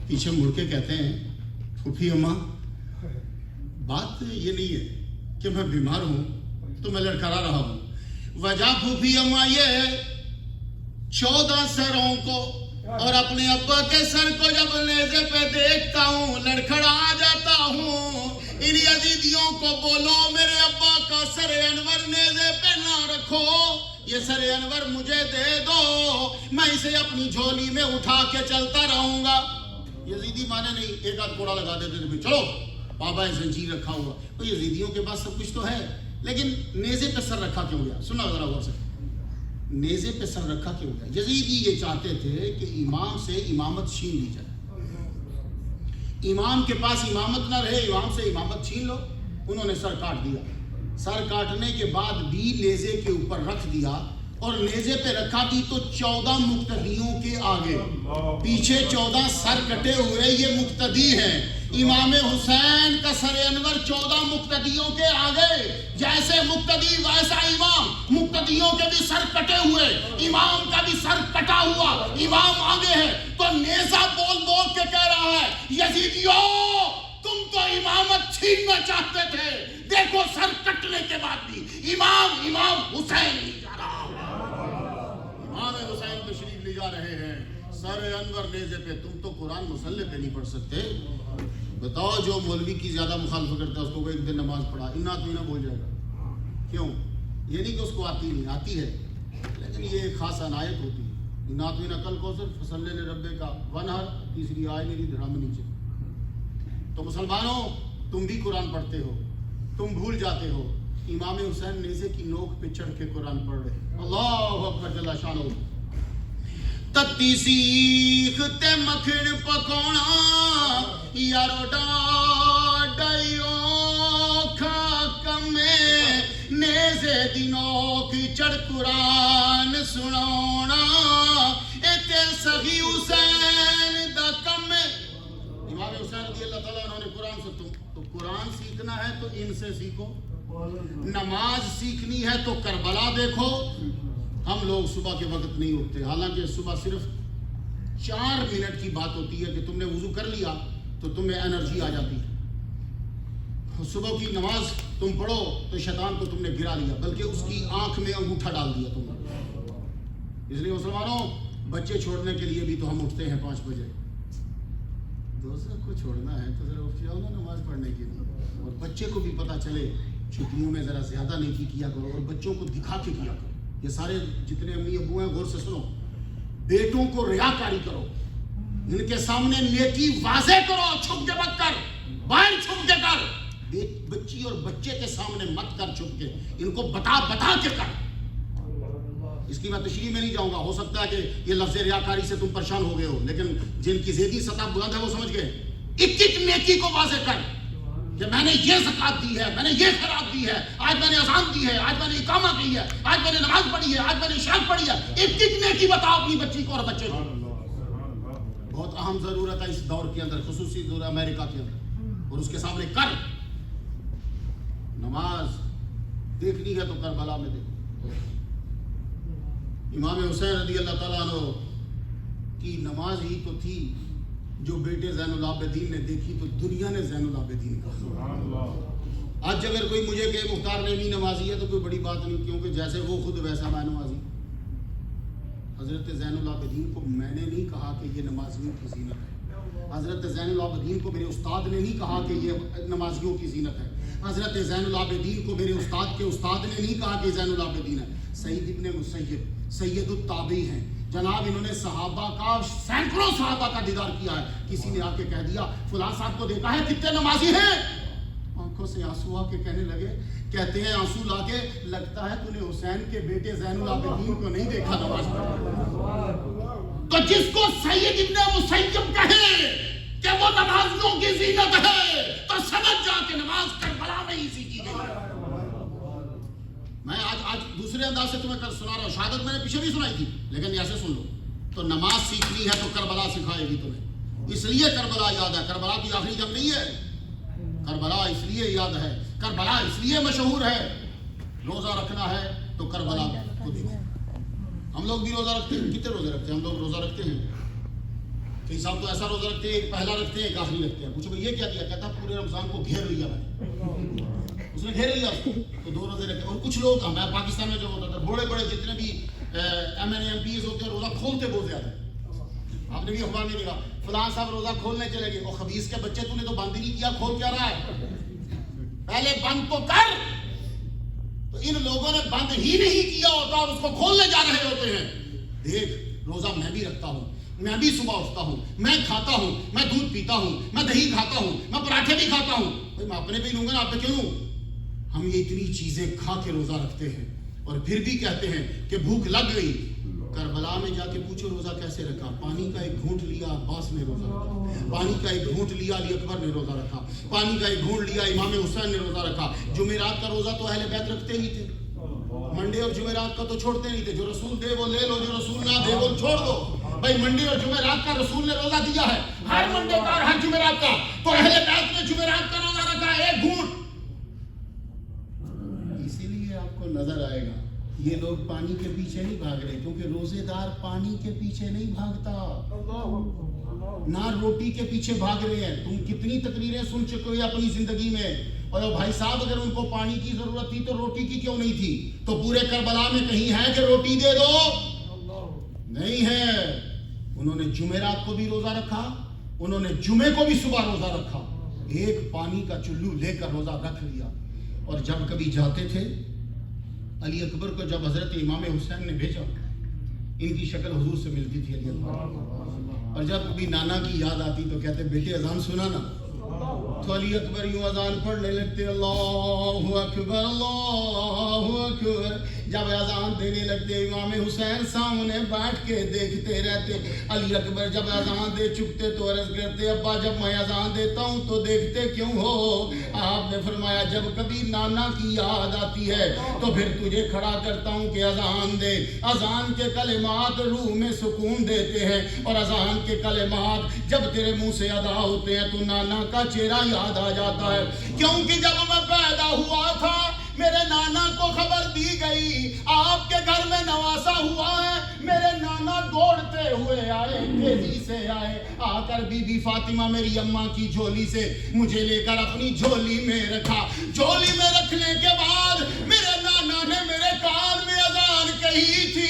پیچھے مڑ کے کہتے ہیں پھوپھی اماں بات یہ نہیں ہے کہ میں بیمار ہوں تو میں لڑکھڑا رہا ہوں. وجہ پھوپھی اماں یہ ہے 14 سروں کو اور اپنے ابا کے سر کو جب نیزے پہ دیکھتا ہوں لڑکھڑا آ جاتا ہوں. ان یزیدیوں کو بولو میرے ابا کا سر انور نیزے پہ نہ رکھو, یہ سر انور مجھے دے دو, میں اسے اپنی جھولی میں اٹھا کے چلتا رہوں گا. یزیدی مانے نہیں, ایک آدھ کوڑا لگا دیتے تھے چلو بابا زنجیر رکھا ہوا. تو یزیدیوں کے پاس سب کچھ تو ہے لیکن نیزے پہ سر رکھا کیوں گیا؟ سننا ذرا غور سے, نیزے پہ سر رکھا کیوں گیا؟ یزیدی یہ چاہتے تھے کہ امام سے امامت چھین لی جائے, امام کے پاس امامت نہ رہے, امام سے امامت چھین لو. انہوں نے سر کاٹ دیا. سر کاٹنے کے بعد بھی نیزے کے اوپر رکھ دیا اور نیزے پہ رکھا بھی تو 14 مقتدیوں کے آگے, پیچھے 14 سر کٹے ہوئے یہ مقتدی ہیں. امام حسین کا سر انور 14 مقتدیوں کے آگے, جیسے مقتدی ویسا امام, مقتدیوں کے بھی سر کٹے ہوئے, امام کا بھی سر کٹا ہوا, امام آگے ہے. تو نیزہ بول بول کے کہہ رہا ہے یزیدیوں تم تو امامت چھیننا چاہتے تھے, دیکھو سر کٹنے کے بعد بھی امام حسین نہیں جا رہا, امام حسین تشریف لے جا رہے ہیں. سر انور نیزے پہ, تم تو قرآن مصلح پہ نہیں پڑھ سکتے. بتاؤ جو مولوی کی زیادہ مخالفت کرتا ہے اس کو ایک دن نماز پڑھا انا تو نہ بول جائے گا. کیوں؟ یہ نہیں کہ اس کو آتی نہیں, آتی ہے لیکن یہ ایک خاص عنایت ہوتی ہے. انا تو نہ کل کو صرف فصل ربے کا ونہر, تیسری آئے میری دھرام نیچے. تو مسلمانوں تم بھی قرآن پڑھتے ہو, تم بھول جاتے ہو. امام حسین نیزے کی نوک پہ چڑھ کے قرآن پڑھ رہے. اللہ اکبر جل شانہ. تتی سیخ تے مکھن پکونا یارو ڈائیو کھا کمے, نیزے دی نوک چڑھ قرآن سنونا اے تے سخی حسین دا کمے. امام حسین رضی اللہ تعالیٰ انہوں نے قرآن سے تو قرآن سیکھنا ہے تو ان سے سیکھو, نماز سیکھنی ہے تو کربلا دیکھو. ہم لوگ صبح کے وقت نہیں اٹھتے, حالانکہ صبح صرف 4 منٹ کی بات ہوتی ہے کہ تم نے وضو کر لیا تو تمہیں انرجی آ جاتی ہے. صبح کی نماز تم پڑھو تو شیطان کو تم نے گرا لیا, بلکہ اس کی آنکھ میں انگوٹھا ڈال دیا تم نے. اس لیے مسلمانوں بچے چھوڑنے کے لیے بھی تو ہم اٹھتے ہیں 5 بجے. دوستوں کو چھوڑنا ہے تو ذرا اٹھ جاؤ نا نماز پڑھنے کے لیے, اور بچے کو بھی پتہ چلے چھٹیوں میں ذرا زیادہ نیکی کیا کرو اور بچوں کو دکھا کے کیا کرو. یہ سارے جتنے امی ابو ہیں غور سے سنو, بیٹوں کو ریاکاری کرو, ان کے سامنے نیکی واضح کرو, چھپ کے مت کر, باہر چھپ کے کر. بچی اور بچے کے سامنے مت کر چھپ کے, ان کو بتا کے کر. اس کی میں تشریح میں نہیں جاؤں گا, ہو سکتا ہے کہ یہ لفظ ریاکاری سے تم پریشان ہو گئے ہو, لیکن جن کی ذہنی سطح بلند ہے وہ سمجھ گئے. ایک نیکی کو واضح کر کہ میں نے یہ زکات دی ہے, میں نے یہ خیرات دی ہے, آج میں نے اذان دی ہے, آج میں نے اقامہ کی ہے, آج میں نے نماز پڑھی ہے, آج میں نے عشاء پڑھی ہے. ایک نیکی بتاؤ اپنی بچی کو اور بچے کو. بہت اہم ضرورت ہے اس دور کے اندر, خصوصی دور امریکہ کے اندر, اور اس کے سامنے کر. نماز دیکھنی ہے تو کربلا میں دیکھو. امام حسین رضی اللہ تعالیٰ عنہ کی نماز ہی تو تھی جو بیٹے زین العابدین نے دیکھی تو دنیا نے زین العابدین کہا. آج اگر کوئی مجھے کہ مختار نعیمی نمازی ہے تو کوئی بڑی بات نہیں, کیونکہ جیسے وہ خود ویسا میں نمازی. حضرت زین العابدین کو میں نے نہیں کہا کہ یہ نمازیوں کی زینت ہے, حضرت زین العابدین کو میرے استاد نے نہیں کہا کہ یہ نمازیوں کی زینت ہے, حضرت زین العابدین کو میرے استاد کے استاد نے نہیں کہا کہ زین العابدین ہے. سعید ابن مسیب سید التابعی ہیں جناب, انہوں نے صحابہ کا سینکڑوں صحابہ کا دیدار کیا ہے. کسی نے آ کے کہہ دیا فلاں صاحب کو دیکھا ہے کتنے نمازی ہیں, آنکھوں سے آنسو آ کے کہنے لگے, کہتے ہیں آنسو لا کے, لگتا ہے تو نے حسین کے بیٹے زین العابدین کو نہیں دیکھا نماز پڑھتے. تو جس کو سید ابن مسیب کہے کہ وہ نمازیوں کی زینت ہے تو سمجھ جا کے نماز کربلا میں ہی سیکھی گئی. میں آج دوسرے انداز سے تمہیں کل سنا رہا ہوں. شہادت میں نے پیچھے بھی سنائی تھی, لیکن ایسے سن لو. تو نماز سیکھنی ہے تو کربلا سکھائے گی تمہیں. اس لیے کربلا یاد ہے. کربلا کی آخری جنگ نہیں ہے. کربلا اس لیے یاد ہے, کربلا اس لیے مشہور ہے. روزہ رکھنا ہے تو کربلا کو دیکھو. ہم لوگ بھی روزہ رکھتے ہیں. کتنے روزے رکھتے ہیں ہم لوگ؟ روزہ رکھتے ہیں کئی صاحب تو ایسا روزہ رکھتے ہیں, ایک پہلا رکھتے ہیں ایک آخری رکھتے ہیں. پوچھو یہ کیا کیا؟ کہتا پورے رمضان کو گھیر لیا میں نے. اس نے گھیر لیا اس کو, تو 2 روزے رکھتے. اور کچھ لوگ, میں پاکستان میں جو ہوتا تھا, بڑے بڑے جتنے بھی M N A M P S ہوتے ہیں روزہ کھولتے بہت زیادہ. آپ نے بھی اخبار میں دیکھا فلاں صاحب روزہ کھولنے چلے گئے. وہ خبیث کے بچے, تو نے تو بند ہی نہیں کیا, کھول کیا رہا ہے؟ پہلے بند تو کر. تو ان لوگوں نے بند ہی نہیں کیا ہوتا اور اس کو کھولنے جا رہے ہوتے ہیں. دیکھ روزہ میں بھی رکھتا ہوں, میں بھی صبح اٹھتا ہوں, میں کھاتا ہوں, میں دودھ پیتا ہوں, میں دہی کھاتا ہوں, میں پراٹھے بھی کھاتا ہوں. میں اپنے بھی لوں گا نا, آپ پہ کیوں لوں؟ ہم یہ اتنی چیزیں کھا کے روزہ رکھتے ہیں اور پھر بھی کہتے ہیں کہ بھوک لگ گئی. کربلا میں جا کے پوچھو روزہ کیسے رکھا. پانی کا ایک گھونٹ لیا عباس نے روزہ رکھا, پانی کا ایک گھونٹ لیا علی اکبر نے روزہ رکھا, پانی کا ایک گھونٹ لیا امام حسین نے روزہ رکھا. جمعرات کا روزہ تو اہل بیت رکھتے ہی تھے. منڈے اور جمعرات کا تو چھوڑتے نہیں تھے. جو رسول دے وہ لے لو, جو رسول نہ دے وہ چھوڑ دو. بھائی منڈے اور جمعرات کا رسول نے روزہ دیا ہے, ہر منڈے کا اور ہر جمعرات کا. تو اہل بیت نے جمعرات کا روزہ رکھا ایک گھونٹ. اسی لیے آپ کو نظر آئے گا یہ لوگ پانی کے پیچھے نہیں بھاگ رہے, کیونکہ روزے دار پانی کے پیچھے نہیں بھاگتا, نہ روٹی کے پیچھے بھاگ رہے ہیں. تم کتنی تقریریں سن چکے ہو اپنی زندگی میں, اور بھائی صاحب اگر ان کو پانی کی ضرورت تھی تو روٹی کی کیوں نہیں تھی؟ تو پورے کربلا میں کہیں ہے کہ روٹی دے دو؟ نہیں ہے. انہوں نے جمعرات کو بھی روزہ رکھا, انہوں نے جمعے کو بھی صبح روزہ رکھا, ایک پانی کا چلو لے کر روزہ رکھ لیا. اور جب کبھی جاتے تھے علی اکبر کو, جب حضرت امام حسین نے بھیجا, ان کی شکل حضور سے ملتی تھی علی اکبر. اور جب کبھی نانا کی یاد آتی تو کہتے بیٹے اذان سنا نا, تو علی اکبر یوں اذان پڑھنے لگتے, اللہ اکبر اللہ اکبر. جب اذان دینے لگتے امام حسین سامنے بیٹھ کے دیکھتے رہتے. علی اکبر جب اذان دے چکتے تو عرض کرتے ابا جب میں اذان دیتا ہوں تو دیکھتے کیوں ہو؟ آپ نے فرمایا جب کبھی نانا کی یاد آتی ہے تو پھر تجھے کھڑا کرتا ہوں کہ اذان دے. اذان کے کلمات روح میں سکون دیتے ہیں, اور اذان کے کلمات جب تیرے منہ سے ادا ہوتے ہیں تو نانا کا چہرہ یاد آ جاتا ہے. کیونکہ جب میں پیدا ہوا تھا میرے نانا کو خبر دی گئی آپ کے گھر میں نواسا ہوا ہے. میرے نانا دوڑتے ہوئے آئے, تیزی سے آئے, آ کر بی بی فاطمہ میری اماں کی جھولی سے مجھے لے کر اپنی جھولی میں رکھا. جھولی میں رکھنے کے بعد میرے نانا نے میرے کان میں اذان کہی تھی.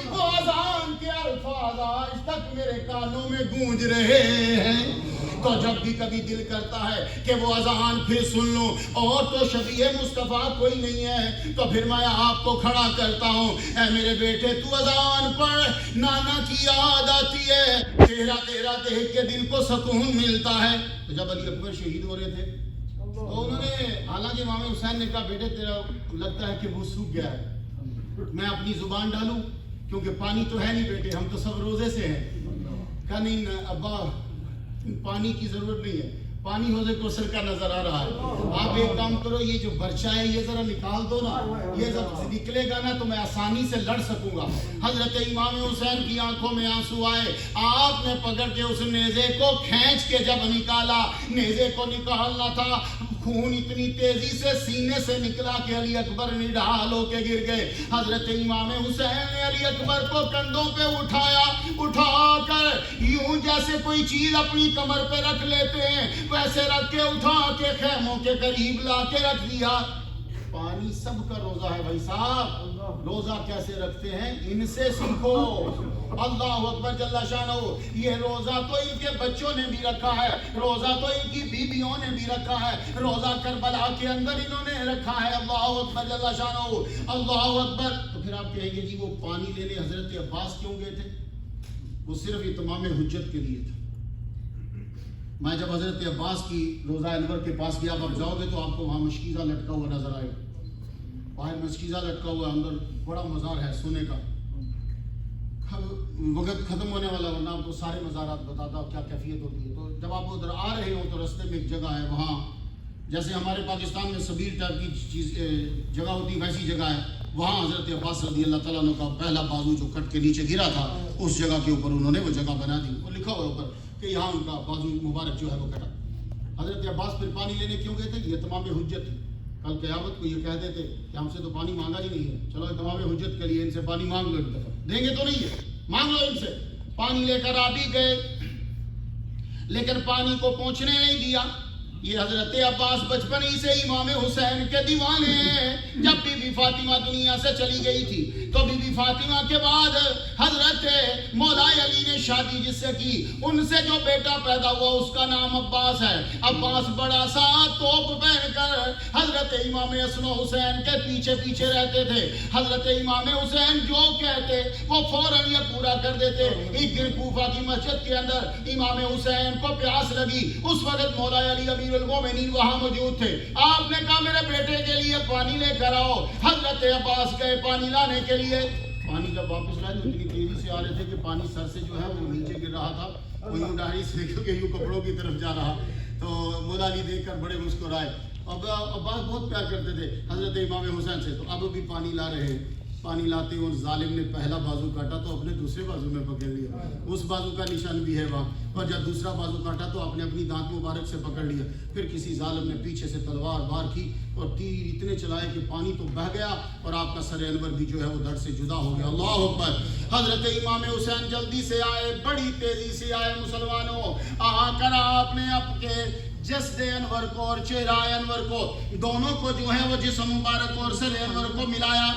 وہ اذان کے الفاظ آج تک میرے کانوں میں گونج رہے ہیں. تو جب بھی کبھی دل کرتا ہے کہ وہ اذان پھر سن لوں, اور تو شبیہ مصطفیٰ کوئی نہیں ہے, تو پھر میں آپ کو کھڑا کرتا ہوں, اے میرے بیٹے تو اذان پڑھ, نانا کی یاد آتی ہے, چہرہ تیرا دیکھ کے دل کو سکون ملتا ہے. تو جب علی اکبر شہید ہو رہے تھے تو انہوں نے, حالانکہ امام حسین نے کہا بیٹے تیرا لگتا ہے کہ وہ سوکھ گیا ہے, میں اپنی زبان ڈالوں کیونکہ پانی تو ہے نہیں بیٹے, ہم تو سب روزے سے ہیں. کہا نہیں ابا پانی کی ضرورت نہیں ہے, پانی حوض کوثر کا نظر آ رہا ہے. آپ ایک کام کرو, یہ جو برچہ ہے یہ ذرا نکال دو نا, یہ جب نکلے گا نا تو میں آسانی سے لڑ سکوں گا. حضرت امام حسین کی آنکھوں میں آنسو آئے. آپ نے پکڑ کے اس نیزے کو کھینچ کے جب نکالا, نیزے کو نکالنا تھا, خون اتنی تیزی سے سینے سے نکلا کہ علی اکبر نڈھال ہو کے گر گئے. حضرت امام حسین نے علی اکبر کو کندھوں پہ اٹھایا, اٹھا کر یوں جیسے کوئی چیز اپنی کمر پہ رکھ لیتے ہیں ویسے رکھ کے اٹھا کے خیموں کے قریب لا کے رکھ دیا. پانی سب کا روزہ ہے بھائی صاحب, روزہ کیسے رکھتے ہیں ان سے سیکھو. اللہ اکبر جل شانہ. یہ روزہ تو ان کے بچوں نے بھی رکھا ہے, روزہ تو ان کی بیویوں نے بھی رکھا ہے, روزہ کربلا کے اندر انہوں نے رکھا ہے. اللہ اکبر جل شانہ, اللہ اکبر. تو پھر آپ کہیں گے جی وہ پانی لینے حضرت عباس کیوں گئے تھے؟ وہ صرف اتمام حجت کے لیے تھا. میں جب حضرت عباس کی روزہ انور کے پاس گیا, آپ جاؤ گے تو آپ کو وہاں مشکیزہ لٹکا ہوا نظر آئے گا. باہر مشکیزہ لٹکا ہوا, اندر بڑا مزار ہے سونے کا. وقت ختم ہونے والا, ورنہ آپ کو سارے مزارات بتاتا کیا کیفیت ہوتی ہے. تو جب آپ ادھر آ رہے ہو تو رستے میں ایک جگہ ہے, وہاں جیسے ہمارے پاکستان میں سبیل ٹائپ کی چیز جگہ ہوتی ہے ویسی جگہ ہے. وہاں حضرت عباس رضی اللہ تعالیٰ عنہ کا پہلا بازو جو کٹ کے نیچے گرا تھا اس جگہ کے اوپر انہوں نے وہ جگہ بنا دی، وہ لکھا ہوا اوپر کہ یہاں ان کا بازو مبارک جو ہے وہ کٹا۔ حضرت عباس پھر پانی لینے کیوں گئے تھے؟ یہ تمام حجت تھی، کل قیامت کو یہ کہتے تھے کہ ہم سے تو پانی مانگا ہی نہیں ہے، چلو تمام حجت کے لیے ان سے پانی مانگ لو، ایک دفعہ دیں گے تو نہیں ہے، مانگ لو ان سے۔ پانی لے کر آ بھی گئے لیکن پانی کو پہنچنے نہیں دیا۔ یہ حضرت عباس بچپن ہی سے امام حسین کے دیوانے ہیں۔ جب بی بی فاطمہ دنیا سے چلی گئی تھی تو بی بی فاطمہ کے بعد حضرت مولا علی نے شادی جس سے کی، ان سے جو بیٹا پیدا ہوا اس کا نام عباس ہے۔ عباس بڑا سا توپ پہن کر حضرت امام حسن و حسین کے پیچھے پیچھے رہتے تھے۔ حضرت امام حسین جو کہتے وہ فوراً یہ پورا کر دیتے۔ ایک دن کوفہ کی مسجد کے اندر امام حسین کو پیاس لگی، اس وقت مولا علی امیر المومنین وہاں موجود تھے۔ آپ نے کہا میرے بیٹے کے لیے پانی لے کر آؤ۔ حضرت عباس گئے پانی لانے کے لیے۔ پانی جب واپس لائے تو اتنی تیزی سے آ رہے تھے کہ پانی سر سے جو ہے وہ نیچے گر رہا تھا، وہ یوں ڈاڑھی سے کیونکہ یوں کپڑوں کی طرف جا رہا۔ تو مولا علی دیکھ کر بڑے مسکرائے۔ اب عباس بہت پیار کرتے تھے حضرت امام حسین سے، تو اب بھی پانی لا رہے ہیں۔ پانی لاتے اور ظالم نے پہلا بازو کاٹا تو اپنے دوسرے بازو میں پکڑ لیا، اس بازو کا نشان بھی ہے وہاں، اور جب دوسرا بازو کاٹا تو آپ نے اپنی دانت مبارک سے پکڑ لیا۔ پھر کسی ظالم نے پیچھے سے تلوار بار کی اور تیر اتنے چلائے کہ پانی تو بہہ گیا اور آپ کا سر انور بھی جو ہے وہ دھڑ سے جدا ہو گیا۔ اللہ اکبر۔ حضرت امام حسین جلدی سے آئے، بڑی تیزی سے آئے مسلمانوں، آ کر آپ نے آپ کے جسد انور کو اور چہرہ انور کو دونوں کو جو ہے وہ جسم مبارک اور سر انور کو ملایا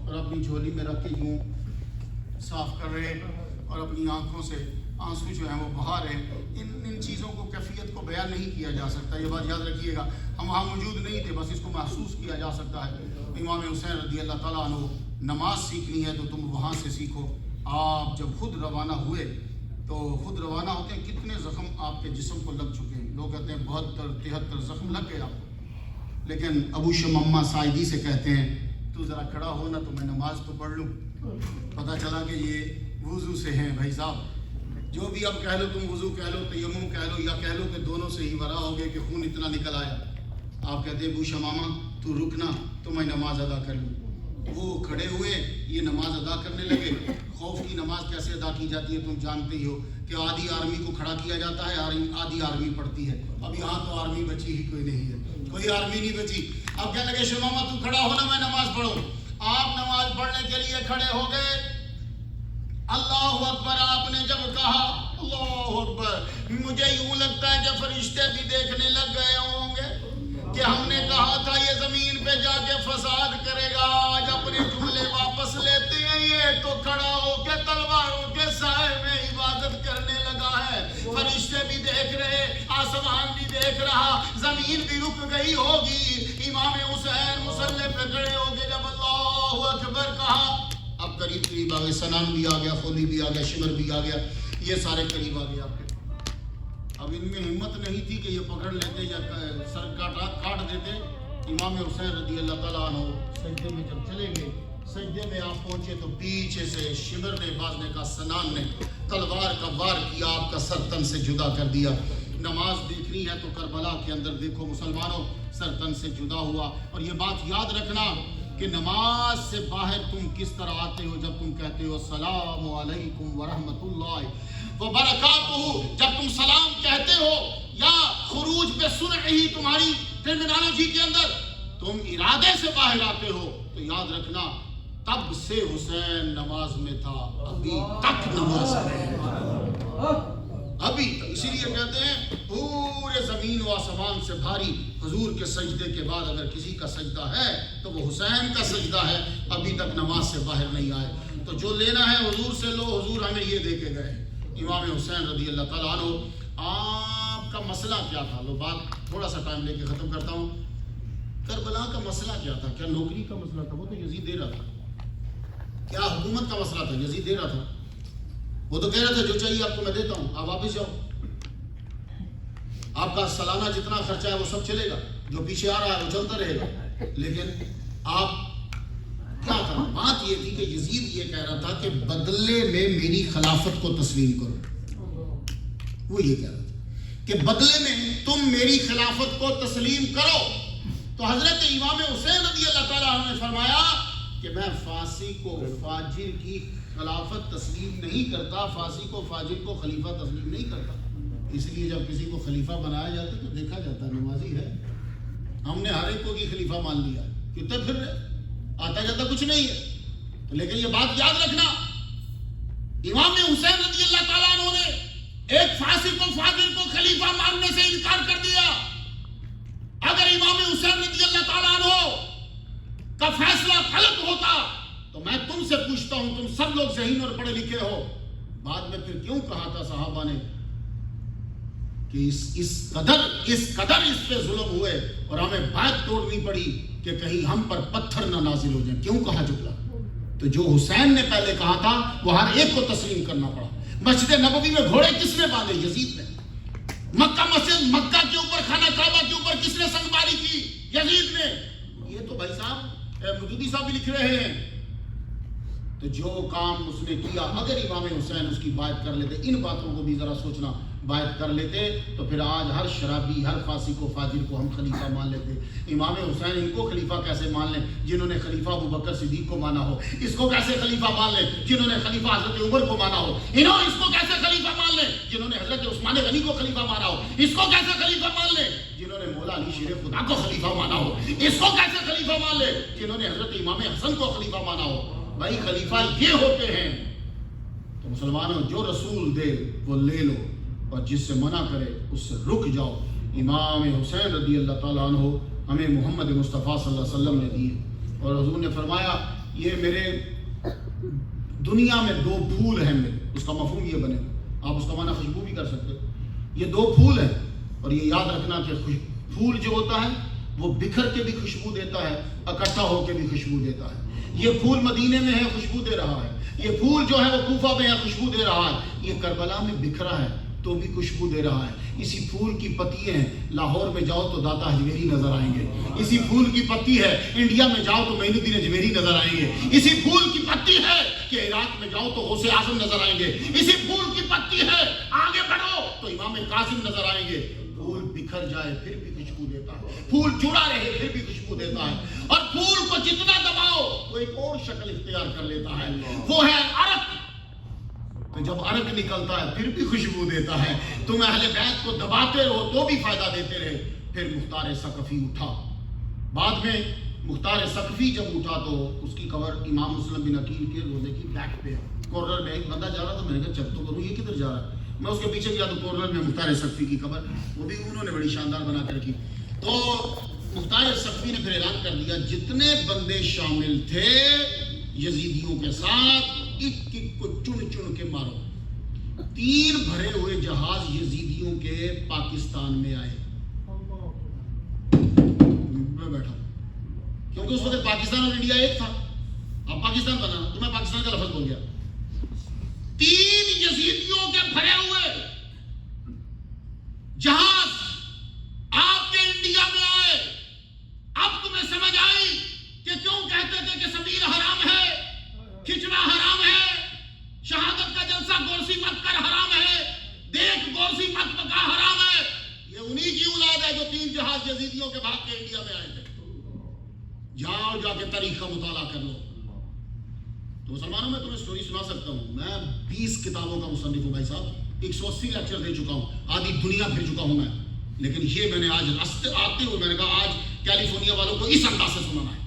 اور اپنی جھولی میں رکھ کے یوں صاف کر رہے اور اپنی آنکھوں سے آنسو جو ہیں وہ بہا رہے۔ ان چیزوں کو کیفیت کو بیان نہیں کیا جا سکتا، یہ بات یاد رکھیے گا۔ ہم وہاں موجود نہیں تھے، بس اس کو محسوس کیا جا سکتا ہے۔ امام حسین رضی اللہ تعالیٰ عنہ، نماز سیکھنی ہے تو تم وہاں سے سیکھو۔ آپ جب خود روانہ ہوئے تو خود روانہ ہوتے ہیں، کتنے زخم آپ کے جسم کو لگ چکے ہیں؟ لوگ کہتے ہیں 72-73 زخم لگ گئے آپ کو، لیکن ابو شمامہ ساعدی سے کہتے ہیں تو ذرا کھڑا ہو نا تو میں نماز تو پڑھ لوں۔ پتہ چلا کہ یہ وضو سے ہیں بھائی صاحب، جو بھی اب کہہ لو، تم وضو کہہ لو، تیمم کہہ لو، یا کہہ لو کہ دونوں سے ہی ورا ہو گئے کہ خون اتنا نکل آیا۔ آپ کہتے ہیں ابو شمامہ تو رکنا تو میں نماز ادا کر لوں۔ وہ کھڑے ہوئے، یہ نماز ادا کرنے لگے۔ خوف کی نماز کیسے ادا کی جاتی ہے تم جانتے ہی ہو کہ آدھی آرمی کو کھڑا کیا جاتا ہے، آدھی آرمی پڑتی ہے۔ اب یہاں تو آرمی بچی ہی کوئی نہیں ہے، کوئی آرمی نہیں بچی۔ اب کہنے لگے شمامہ تو کھڑا ہونا میں نماز پڑھوں۔ آپ نماز پڑھنے کے لیے کھڑے ہو گئے۔ اللہ اکبر آپ نے جب کہا، اللہ اکبر، مجھے یوں لگتا ہے کہ فرشتے بھی دیکھنے لگ گئے ہوں گے کہ ہم نے کہا تھا یہ زمین پہ جا کے فساد کرے گا، آج اپنے جملے واپس لیتے ہیں۔ یہ تو کھڑا ہو کے تلواروں کے سائے میں عبادت کرنے لگا ہے۔ فرشتے بھی دیکھ رہے، آسمان بھی دیکھ رہا، زمین بھی رک گئی ہوگی۔ امام حسین مصلی پہ کھڑے ہو کے جب اللہ اکبر کہا، اب قریب قریب آ گئے، سنان بھی آ گیا، خولی بھی آ گیا، شمر بھی آ گیا، یہ سارے قریب آ گئے آپ کے۔ اب ان میں ہمت نہیں تھی کہ یہ پکڑ لیتے یا سر کاٹ دیتے۔ امام حسین رضی اللہ تعالیٰ عنہ سجدے میں جب چلے گئے، سجدے میں آپ پہنچے تو پیچھے سے شمر نے، باز نے کہا سنان نے تلوار کا وار کیا، آپ کا سر تن سے جدا کر دیا۔ نماز دیکھنی ہے تو کربلا کے اندر دیکھو مسلمانوں، سر تن سے جدا ہوا۔ اور یہ بات یاد رکھنا کہ نماز سے باہر تم کس طرح آتے ہو جب تم کہتے ہو السلام علیکم ورحمۃ اللہ وبرکاتہ، جب تم سلام کہتے ہو یا خروج پہ سن رہی تمہاری ٹرمینالوجی کے اندر تم ارادے سے باہر آتے ہو تو یاد رکھنا تب سے حسین نماز میں تھا، ابھی تک نماز میں ہے، ابھی تک۔ اسی لیے کہتے ہیں پورے زمین و آسمان سے بھاری حضور کے سجدے کے بعد اگر کسی کا سجدہ ہے تو وہ حسین کا سجدہ ہے، ابھی تک نماز سے باہر نہیں آئے۔ تو جو لینا ہے حضور سے لو، حضور ہمیں یہ دے کے گئے۔ امام حسین رضی اللہ تعالیٰ عنہ، آپ کا مسئلہ کیا تھا؟ لو بات تھوڑا سا ٹائم لے کے ختم کرتا ہوں۔ کربلا کا مسئلہ کیا تھا؟ کیا نوکری کا مسئلہ تھا؟ وہ تو یزید دے رہا تھا۔ کیا حکومت کا مسئلہ تھا؟ یزید دے رہا تھا۔ وہ تو کہہ رہا تھا جو چاہیے آپ کو میں دیتا ہوں، آپ واپس جاؤ، آپ کا سالانہ جتنا خرچہ ہے وہ سب چلے گا، جو پیچھے آ رہا ہے وہ چلتا رہے گا۔ لیکن آپ کیا تھا؟ بات یہ تھی کہ یزید یہ کہہ رہا تھا کہ بدلے میں میری خلافت کو تسلیم کرو۔ وہ یہ کہہ رہا تھا کہ بدلے میں تم میری خلافت کو تسلیم کرو۔ تو حضرت امام حسین رضی اللہ تعالیٰ عنہ نے فرمایا کہ میں فاسق و فاجر کی خلافت تسلیم نہیں کرتا، فاسق و فاجر کو خلیفہ تسلیم نہیں کرتا. اس لیے جب کسی کو خلیفہ بنایا جاتا تو دیکھا جاتا نمازی ہے، ہم نے ہر ایک کو کی خلیفہ مان لیا، کتنے پھر آتا جاتا کچھ نہیں ہے. لیکن یہ بات یاد رکھنا، امام حسین رضی اللہ تعالیٰ عنہ نے ایک فاسق و فاجر کو خلیفہ ماننے سے انکار کر دیا. اگر امام حسین رضی اللہ تعالیٰ عنہ کا فیصلہ غلط ہوتا تو میں تم سے پوچھتا ہوں، تم سب لوگ ذہین اور پڑھے لکھے ہو، بعد میں پھر کیوں کہا تھا صحابہ نے کہ اس قدر اس پہ ظلم ہوئے اور ہمیں بیعت توڑنی پڑی کہ کہیں ہم پر پتھر نہ نازل ہو جائیں. کیوں کہا جملہ؟ تو جو حسین نے پہلے کہا تھا وہ ہر ایک کو تسلیم کرنا پڑا. مسجد نبوی میں گھوڑے کس نے باندھے؟ یزید نے. مکہ کے اوپر، خانہ کعبہ کے اوپر کس نے سنگباری کی؟ یزید نے. یہ تو بھائی صاحب مودودی صاحب بھی لکھ رہے ہیں. تو جو کام اس نے کیا، اگر امام حسین اس کی بیعت کر لیتے، ان باتوں کو بھی ذرا سوچنا، بیعت کر لیتے تو پھر آج ہر شرابی، ہر فاسق و فاجر کو ہم خلیفہ مان لیتے. امام حسین ان کو خلیفہ کیسے مان لیں جنہوں نے خلیفہ ابوبکر صدیق کو مانا ہو؟ اس کو کیسے خلیفہ مان لیں جنہوں نے خلیفہ حضرت عمر کو مانا ہو؟ اس کو کیسے خلیفہ مان لیں جنہوں نے حضرت عثمان غنی کو خلیفہ مانا ہو؟ اس کو کیسے خلیفہ مان لیں جنہوں نے مولا علی شیر خدا کو خلیفہ مانا ہو؟ اس کو کیسے خلیفہ مان لیں جنہوں نے حضرت امام حسن کو خلیفہ مانا ہو؟ بھائی خلیفہ یہ ہوتے ہیں. تو مسلمانوں، جو رسول دے وہ لے لو اور جس سے منع کرے اس سے رک جاؤ. امام حسین رضی اللہ تعالیٰ عنہ ہمیں محمد مصطفیٰ صلی اللہ علیہ وسلم نے دی اور حضور نے فرمایا یہ میرے دنیا میں دو پھول ہیں میرے. اس کا مفہوم یہ بنے، آپ اس کا معنی خوشبو بھی کر سکتے. یہ دو پھول ہیں اور یہ یاد رکھنا کہ پھول جو ہوتا ہے وہ بکھر کے بھی خوشبو دیتا ہے، اکٹھا ہو کے بھی خوشبو دیتا ہے. یہ پھول مدینے میں ہے، خوشبو دے رہا ہے. یہ پھول جو ہے وہ کوفہ میں ہے، خوشبو دے رہا ہے. یہ کربلا میں بکھرا ہے تو بھی خوشبو دے رہا ہے. اسی پھول کی پتی ہے، لاہور میں جاؤ تو داتا اجمیری نظر آئیں گے. اسی پھول کی پتی ہے، انڈیا میں جاؤ تو معین الدین اجمیری نظر آئیں گے. اسی پھول کی پتی ہے کہ عراق میں جاؤ تو غوث اعظم نظر آئیں گے. اسی پھول کی پتی ہے، آگے بڑھو تو امام کاظم نظر آئیں گے. پھول بکھر جائے پھر بھی خوشبو دیتا ہے، پھول جڑا رہے پھر بھی خوشبو دیتا ہے. اور پھول کو جتنا دباؤ وہ ایک اور شکل اختیار کر لیتا ہے، وہ ہے عرق. تو جب عرق نکلتا ہے پھر بھی خوشبو دیتا ہے. تم اہل بیت کو دباتے رہو تو بھی فائدہ دیتے رہے. پھر مختار ثقفی اٹھا. بعد میں مختار ثقفی جب اٹھا تو اس کی قبر امام مسلم بن عقیل کے روزے کی بیک پہ ہے. کارنر میں ایک بندہ جا رہا تھا، میں نے کہا چیک تو کروں یہ کدھر جا رہا ہے. میں اس کے پیچھے گیا تو کارنر میں مختار ثقفی کی قبر، وہ بھی انہوں نے بڑی شاندار بنا کر رکھی. تو مختار ثقفی نے پھر اعلان کر دیا جتنے بندے شامل تھے یزیدیوں کے ساتھ ایک ایک کو چن چن کے مارو. 3 بھرے ہوئے جہاز یزیدیوں کے پاکستان میں آئے. میں بیٹھا کیونکہ اس وقت پاکستان اور انڈیا ایک تھا. اب پاکستان بنا تو میں پاکستان کا لفظ بول گیا. 3 یزیدیوں کے بھرے ہوئے جہاز آپ کے انڈیا میں آئے. اب تمہیں سمجھ آئی کہ کیوں کہتے تھے کہ سبیل حرام ہے، کھچنا حرام ہے، شہادت کا جلسہ گورسی مت کر حرام ہے، دیکھ گورسی مت پکا حرام ہے. یہ انہی کی اولاد ہے جو 3 جہاز یزیدیوں کے بھاگ کے انڈیا میں آئے تھے. جاؤ جا کے تاریخ کا مطالعہ کر لو. تو مسلمانوں میں تمہیں سٹوری سنا سکتا ہوں. میں 20 کتابوں کا مصنف ہوں بھائی صاحب، 180 لیکچر دے چکا ہوں، آدھی دنیا پھر چکا ہوں میں. لیکن یہ میں نے آج راستے آتے ہوئے میں نے کہا آج کیلیفورنیا والوں کو اس انداز سے سنانا ہے.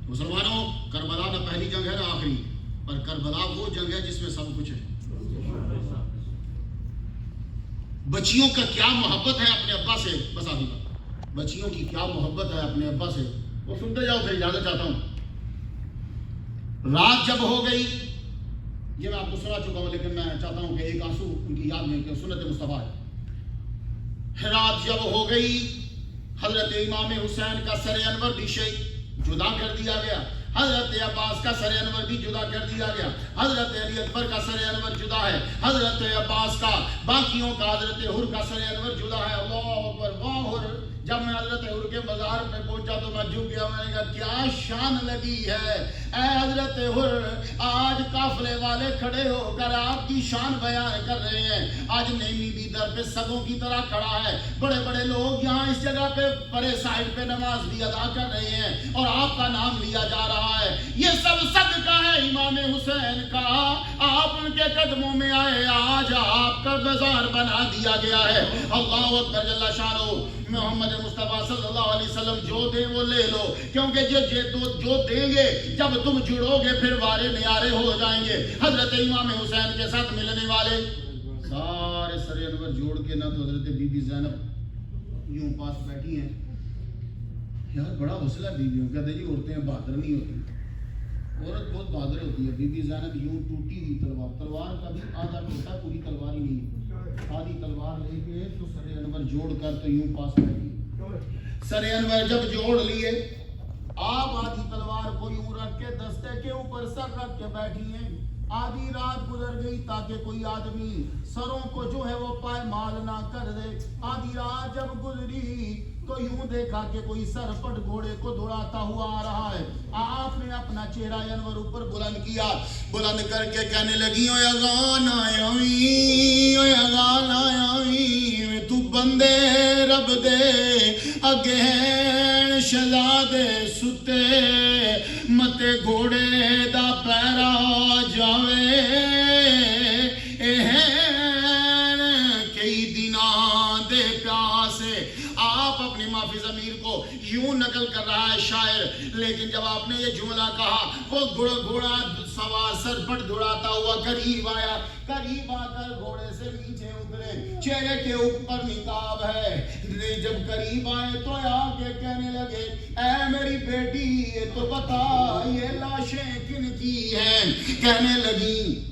مسلمانوں، کربلا نہ پہلی جنگ ہے نہ آخری، پر کربلا وہ جنگ ہے جس میں سب کچھ ہے. بچیوں کا کیا محبت ہے اپنے ابا سے، بس آدھی بات، بچیوں کی کیا محبت ہے اپنے ابا سے، وہ سنتے جاؤ. پھر اجازت چاہتا ہوں. رات جب ہو گئی، یہ میں آپ کو سنا چکا ہوں لیکن میں چاہتا ہوں کہ ایک آنسو ان کی یاد میں کہ سنت مصطفیٰ ہے. رات جب ہو گئی، حضرت امام حسین کا سر انور بھی جدا کر دیا گیا، حضرت عباس کا سر انور بھی جدا کر دیا گیا، حضرت علی اکبر کا سر انور جدا ہے، حضرت عباس کا، باقیوں کا، حضرت حر کا سر انور جدا ہے. اللہ اکبر، واہ حر. جب میں حضرت حر کے مزار میں پہنچا تو میں جھک گیا. میں نے کہا کیا شان لگی ہے اے حضرت حر، آج کافر قافلے والے کھڑے ہو کر آپ کی شان بیان کر رہے ہیں. آج نیمی بھی در پہ سگوں کی طرح کھڑا ہے. بڑے بڑے لوگ یہاں اس جگہ پہ پرے سائڈ پہ نماز بھی ادا کر رہے ہیں اور آپ کا نام لیا جا رہا ہے. یہ سب صدقہ ہے امام حسین کا. آپ ان کے قدموں میں آئے, آج آپ کا بازار بنا دیا گیا ہے. اللہ اکبر جل شانہ. محمد مصطفیٰ صلی اللہ علیہ وسلم جو دیں وہ لے لو, کیونکہ جو دیں گے جب تم جڑو گے پھر وارے نیارے ہو جائیں گے. حضرت امام حسین کے ساتھ ملنے والے سارے سر انور جوڑ کے نہ تو حضرت بی بی زینب یوں پاس بیٹھی ہیں. یار بڑا حوصلہ ہے بیویوں کا. کہتے جی عورتیں بہادر نہیں ہوتی, عورت بہت بہادر ہوتی ہے. بی بی زینب یوں ٹوٹی ہوئی تلوار کا بھی آدھا ٹوٹا, پوری تلوار ہی نہیں, آدھی تلوار لے کے تو سر انور جوڑ کر تو یوں پاس بیٹھی. سر انور جب جوڑ لیے, آپ آدھی تلوار کو یوں رکھ کے دستے کے اوپر سر رکھ کے بیٹھی ہیں. آدھی رات گزر گئی تاکہ کوئی آدمی سروں کو جو ہے وہ پائمال نہ کر دے. آدھی رات جب گزری تو یوں دیکھا کہ کوئی سر پٹ گھوڑے کو دوڑاتا ہوا آ رہا ہے. آپ نے اپنا چہرہ انور اوپر بلند کیا, بلند کر کے کہنے لگی او اذان آئی, او اذان آئی, تو بندے رب دے اگے شہزادے ستے, متے گھوڑے دا پیرا جاوے, کئی دناں دے پیاسے. آپ اپنی معافی ضمیر کو یوں نقل کر رہا ہے شاعر, لیکن جب آپ نے یہ جملہ کہا وہ گھوڑا سوار سر پٹ دوڑاتا ہوا قریب آیا. قریب آ کر گھوڑے سے نیچے اترے, چہرے کے اوپر نقاب ہے. جب قریب آئے تو آ کے کہنے لگے اے میری بیٹی یہ تو بتا یہ لاشیں کن کی ہیں. کہنے لگی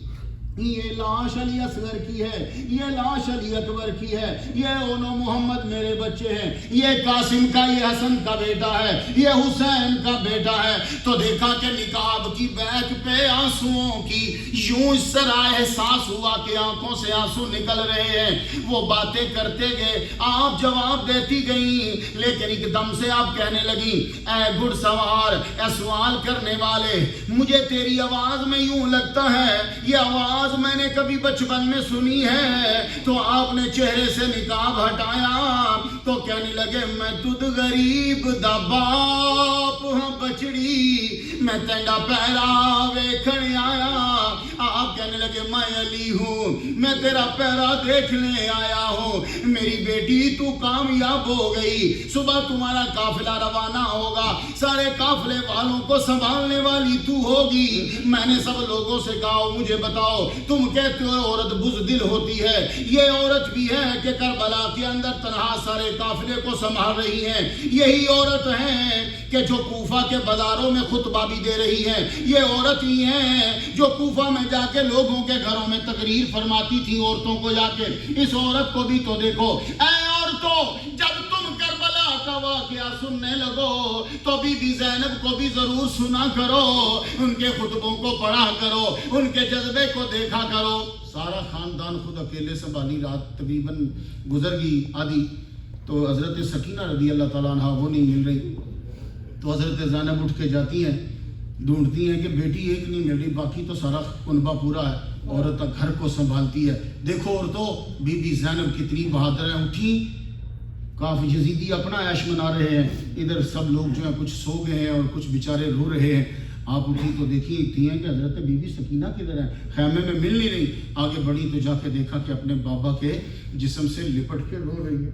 یہ لاش علی اصغر کی ہے, یہ لاش علی اکبر کی ہے, یہ اونو محمد میرے بچے ہیں, یہ قاسم کا, یہ حسن کا بیٹا ہے, یہ حسین کا بیٹا ہے. تو دیکھا کہ نقاب کی بیک پہ آنسوؤں کی یوں اس طرح احساس ہوا کہ آنکھوں سے آنسو نکل رہے ہیں. وہ باتیں کرتے گئے, آپ جواب دیتی گئیں, لیکن ایک دم سے آپ کہنے لگی اے گھڑ سوار, اے سوال کرنے والے, مجھے تیری آواز میں یوں لگتا ہے یہ آواز میں نے کبھی بچپن میں سنی ہے. تو آپ نے چہرے سے نقاب ہٹایا تو کہنے لگے میں تجھ غریب دا باپ ہاں بچڑی, میں تینڈا پیرا ویکھنے آیا. آپ کہنے لگے میں علی ہوں, میں تیرا پیرا دیکھنے آیا ہوں. میری بیٹی تو کامیاب ہو گئی, صبح تمہارا قافلہ روانہ ہوگا, سارے قافلے والوں کو سنبھالنے والی تو ہوگی. میں نے سب لوگوں سے کہا مجھے بتاؤ تم کہتے ہو عورت بزدل ہوتی ہے, یہ عورت بھی ہے کہ کربلا کے اندر تنہا سارے قافلے کو سنبھال رہی ہیں. یہی عورت ہے کہ جو کوفہ کے بازاروں میں خطبہ بھی دے رہی ہے. یہ عورت ہی ہے جو کوفہ میں جا کے لوگوں کے گھروں میں تقریر فرماتی تھی عورتوں کو جا کے. اس عورت کو بھی تو دیکھو. اے عورتوں, جب تم کربلا کا واقعہ سننے لگو تو بی بی زینب کو بھی ضرور سنا کرو, ان کے خطبوں کو پڑھا کرو, ان کے جذبے کو دیکھا کرو. سارا خاندان خود اکیلے سنبھالی, رات تقریباً گزر گئی آدھی. تو حضرت سکینہ رضی اللہ تعالیٰ عنہ وہ نہیں مل رہی, تو حضرت زینب اٹھ کے جاتی ہیں, ڈھونڈتی ہیں کہ بیٹی ایک نہیں مل رہی, باقی تو سارا کنبہ پورا ہے, عورت گھر کو سنبھالتی ہے. دیکھو عورتوں, بی بی زینب کتنی بہادر ہیں. اٹھی, کافی یزیدی اپنا عیش منا رہے ہیں, ادھر سب لوگ جو ہیں کچھ سو گئے ہیں اور کچھ بیچارے رو رہے ہیں. آپ اٹھی تو دیکھی ہیں کہ حضرت بی بی سکینہ کدھر ہیں, خیمے میں مل نہیں رہی. آگے بڑھی تو جا کے دیکھا کہ اپنے بابا کے جسم سے لپٹ کے رو رہی ہے.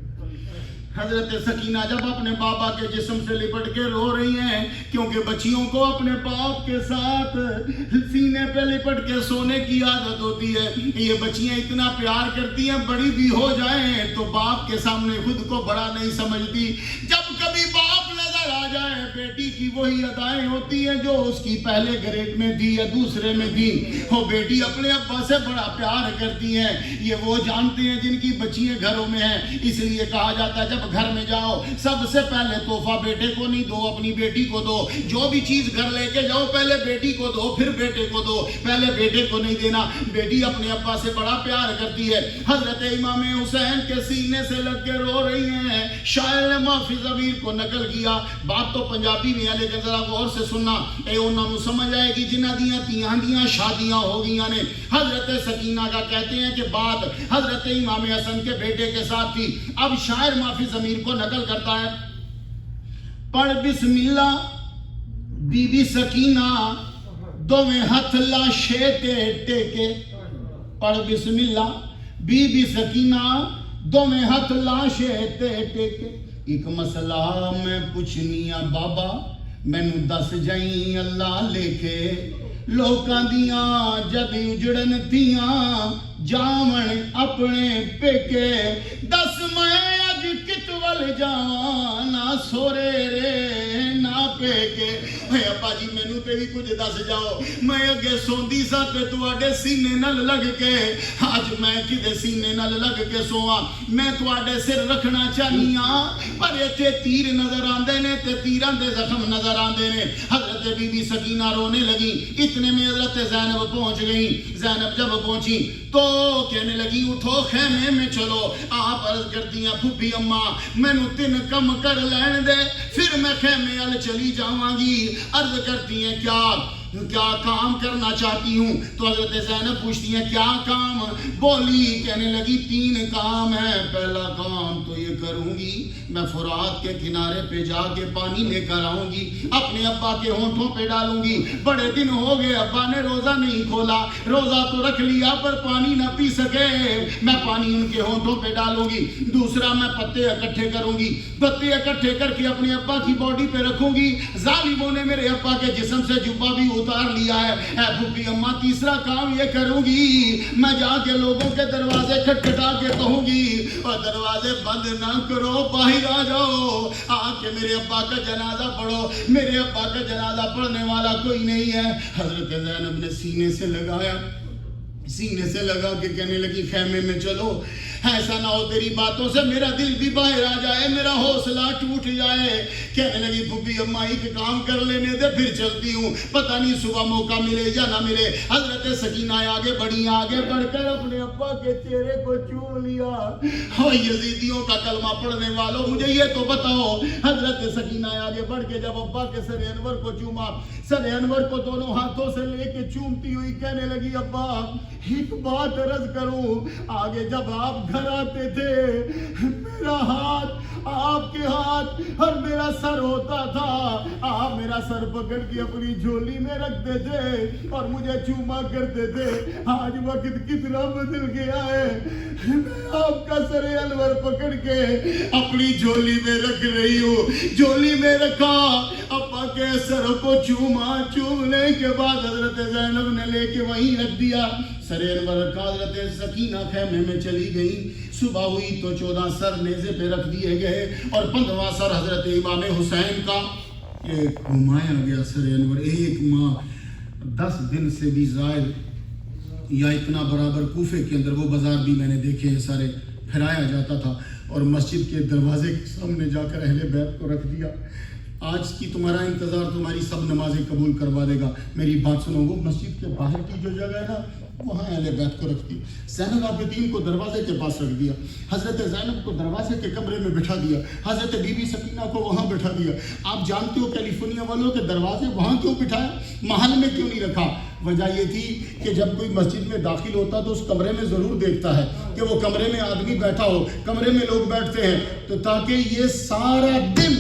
حضرت سکینہ جب اپنے بابا کے جسم سے لپٹ کے رو رہی ہیں, کیونکہ بچیوں کو اپنے باپ کے ساتھ سینے پہ لپٹ کے سونے کی عادت ہوتی ہے. یہ بچیاں اتنا پیار کرتی ہیں, بڑی بھی ہو جائیں تو باپ کے سامنے خود کو بڑا نہیں سمجھتی. جب کبھی باپ نظر آ جائے, بیٹی کی وہی ادائیں ہوتی ہیں جو اس کی پہلے گریڈ میں تھی یا دوسرے میں تھی. وہ بیٹی اپنے ابا سے بڑا پیار کرتی ہیں. یہ وہ جانتے ہیں جن کی بچیاں گھروں میں ہیں. اس لیے کہا جاتا ہے جب گھر میں جاؤ سب سے پہلے تحفہ بیٹے کو نہیں دو, اپنی بیٹی کو دو. جو بھی چیز گھر لے کے جاؤ پہلے بیٹی کو دو, پھر بیٹے کو دو, پہلے بیٹے کو نہیں دینا. بیٹی اپنے ابا سے بڑا پیار کرتی ہے. حضرت امام حسین کے سینے سے لگ کے رو رہی ہیں. شاعر نے معافی ضمیر کو نقل کیا, بات تو پنجاب پنجابی میں ہے لیکن ذرا غور سے سننا، اے انہوں نے سمجھ آئے گی جنہ دیاں تیاں دیاں شادیاں ہو گئیاں نے۔ حضرت سکینہ کا کہتے ہیں کہ بات حضرت امام حسن کے بیٹے کے ساتھ تھی۔ اب شاعر معافی ضمیر کو نقل کرتا ہے، پڑھ بسم اللہ بی بی سکینہ دو میں ہاتھ لاشے تے ٹیکے، پڑھ بسم اللہ بی بی سکینہ دو میں ہاتھ لاشے تے ٹیکے، ایک مسئلہ میں پوچھنیا بابا مینوں دس جائیں اللہ لے کے، لوکاں دیاں جد اجڑن تیاں جاون اپنے پیکے، دس میں اج کت ول جاواں نہ سورے رے نہ پیکے۔ اے ابا جی مینوں تے بھی کچھ دس جاؤ، میں اگے سوندی سا تے تواڈے سینے نال لگ کے، اج میں کدے سینے نال لگ کے سواں، میں تواڈے سر رکھنا چاہنی ہاں، پر ایتھے تیر نظر آندے نے تے تیراں دے زخم نظر آندے نے۔ حضرت بی بی سکینہ رونے لگی، اتنے میں حضرت زینب پہنچ گئی۔ زینب جب پہنچی تو کہنے لگی اٹھو خیمے میں چلو۔ آپ عرض کرتی ہیں پھوپھی اماں مینوں 3 کم کر لین دے پھر میں خیمے ال چلی جاواں گی۔ عرض کرتی ہیں کیا کام کرنا چاہتی ہوں؟ تو حضرت زینب پوچھتی ہیں کیا کام؟ بولی کہنے لگی 3 کام ہیں۔ پہلا کام تو یہ کروں گی میں فرات کے کنارے پہ جا کے پانی لے کر آؤں گی، اپنے ابا کے ہونٹوں پہ ڈالوں گی، بڑے دن ہو گئے ابا نے روزہ نہیں کھولا، روزہ تو رکھ لیا پر پانی نہ پی سکے، میں پانی ان کے ہونٹوں پہ ڈالوں گی۔ دوسرا میں پتے اکٹھے کروں گی، پتے اکٹھے کر کے اپنے ابا کی باڈی پہ رکھوں گی، ظالموں نے میرے ابا کے جسم سے جبہ بھی اتار لیا ہے۔ اے پھوپھی اماں تیسرا کام یہ کروں گی میں جا کے لوگوں کے دروازے کھٹکھٹا کے کہوں گی اور دروازے بند نہ کرو باہر آ جاؤ، آ کے میرے ابا کا جنازہ پڑھو، میرے ابا کا جنازہ پڑھنے والا کوئی نہیں ہے۔ حضرت زینب نے سینے سے لگایا، سینے سے لگا کے کہنے لگی خیمے میں چلو، ایسا نہ ہو تیری باتوں سے میرا دل بھی باہر آ جائے، میرا حوصلہ ٹوٹ جائے۔ کہنے لگی پھوپھی اماں ایک کام کر لینے دے پھر چلتی ہوں، پتہ نہیں صبح موقع ملے یا نہ ملے۔ حضرت سکینہ آگے بڑھی، آگے بڑھ کر اپنے ابا کے چہرے کو چوم لیا۔ او یزیدیوں کا کلمہ پڑھنے والوں مجھے یہ تو بتاؤ، حضرت سکینہ آگے بڑھ کے جب ابا کے سر انور کو چوما، سر انور کو دونوں ہاتھوں سے لے کے چومتی ہوئی کہنے لگی ابا ایک بات عرض کروں، آگے جب آپ گھر آتے تھے میرا ہاتھ آپ کے ہاتھ اور میرا سر ہوتا تھا، آپ میرا سر پکڑ کے اپنی جھولی میں رکھتے تھے اور مجھے چوما کرتے تھے۔ آج وقت کتنا بدل گیا ہے، میں آپ کا سر انور پکڑ کے اپنی جھولی میں رکھ رہی ہوں، جھولی میں رکھا، ابا کے سر کو چوما، چومنے کے بعد حضرت زینب نے لے کے وہیں رکھ دیا۔ سر انور رکھا، حضرت سکینہ خیمے میں چلی گئی۔ صبح ہوئی تو 14 سر نیزے پہ رکھ دیے گئے اور 15واں سر حضرت امام حسین کا گھمایا گیا۔ سر انور 1 ماہ 10 دن سے بھی زائد یا اتنا برابر کوفے کے اندر، وہ بازار بھی میں نے دیکھے ہیں سارے، پھرایا جاتا تھا اور مسجد کے دروازے کے سامنے جا کر اہل بیت کو رکھ دیا۔ آج کی تمہارا انتظار تمہاری سب نمازیں قبول کروا دے گا۔ میری بات سنو، وہ مسجد کے باہر کی جو جگہ ہے نا وہاں اہل بیت کو رکھ دی، زین العابدین کو دروازے کے پاس رکھ دیا، حضرت زینب کو دروازے کے کمرے میں بٹھا دیا، حضرت بی بی سکینہ کو وہاں بٹھا دیا۔ آپ جانتے ہو کیلیفورنیا والوں کے دروازے وہاں کیوں بٹھایا، محل میں کیوں نہیں رکھا؟ وجہ یہ تھی کہ جب کوئی مسجد میں داخل ہوتا تو اس کمرے میں ضرور دیکھتا ہے کہ وہ کمرے میں آدمی بیٹھا ہو، کمرے میں لوگ بیٹھتے ہیں، تو تاکہ یہ سارا دن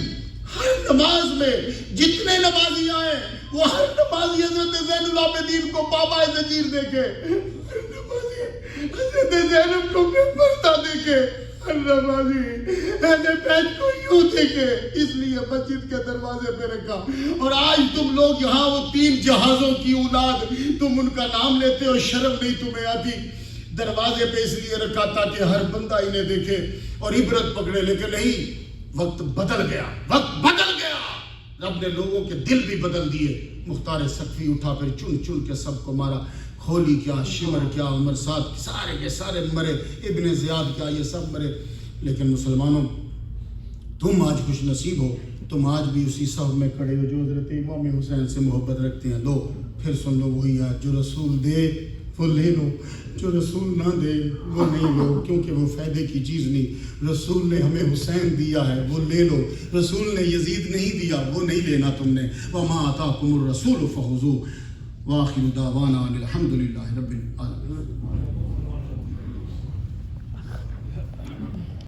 ہر نماز میں جتنے نمازی آئے وہ ہر نمازی حضرت زین العابدین کو بابا زجیر دیکھے، ہر نمازی حضرت زینب کو پڑھتا دیکھے، ہر نمازی اہل بیت کو یوں دیکھے، اس لیے مسجد کے دروازے پہ رکھا۔ اور آج تم لوگ یہاں وہ 3 جہازوں کی اولاد، تم ان کا نام لیتے ہو، شرم نہیں تمہیں آتی؟ دروازے پہ اس لیے رکھا تاکہ ہر بندہ انہیں دیکھے اور عبرت پکڑے، لیکن نہیں، وقت بدل گیا، وقت بدل گیا، رب نے لوگوں کے دل بھی بدل دیے۔ مختار سقفی اٹھا کر چن چن کے سب کو مارا، کھولی کیا، شمر کیا، عمر سعد، سارے کے سارے مرے، ابن زیاد کیا، یہ سب مرے۔ لیکن مسلمانوں تم آج خوش نصیب ہو، تم آج بھی اسی صف میں کھڑے ہو جو حضرت امام حسین سے محبت رکھتے ہیں۔ لو پھر سن لو وہی ہے، جو رسول دے وہ لے لو، جو رسول نہ دے وہ نہیں لو، کیونکہ وہ فائدے کی چیز نہیں۔ رسول نے ہمیں حسین دیا ہے وہ لے لو، رسول نے یزید نہیں دیا وہ نہیں لینا تم نے۔ وما آتاکم الرسول فخذوہ وآخر دعوانا الحمد للہ رب العالمین۔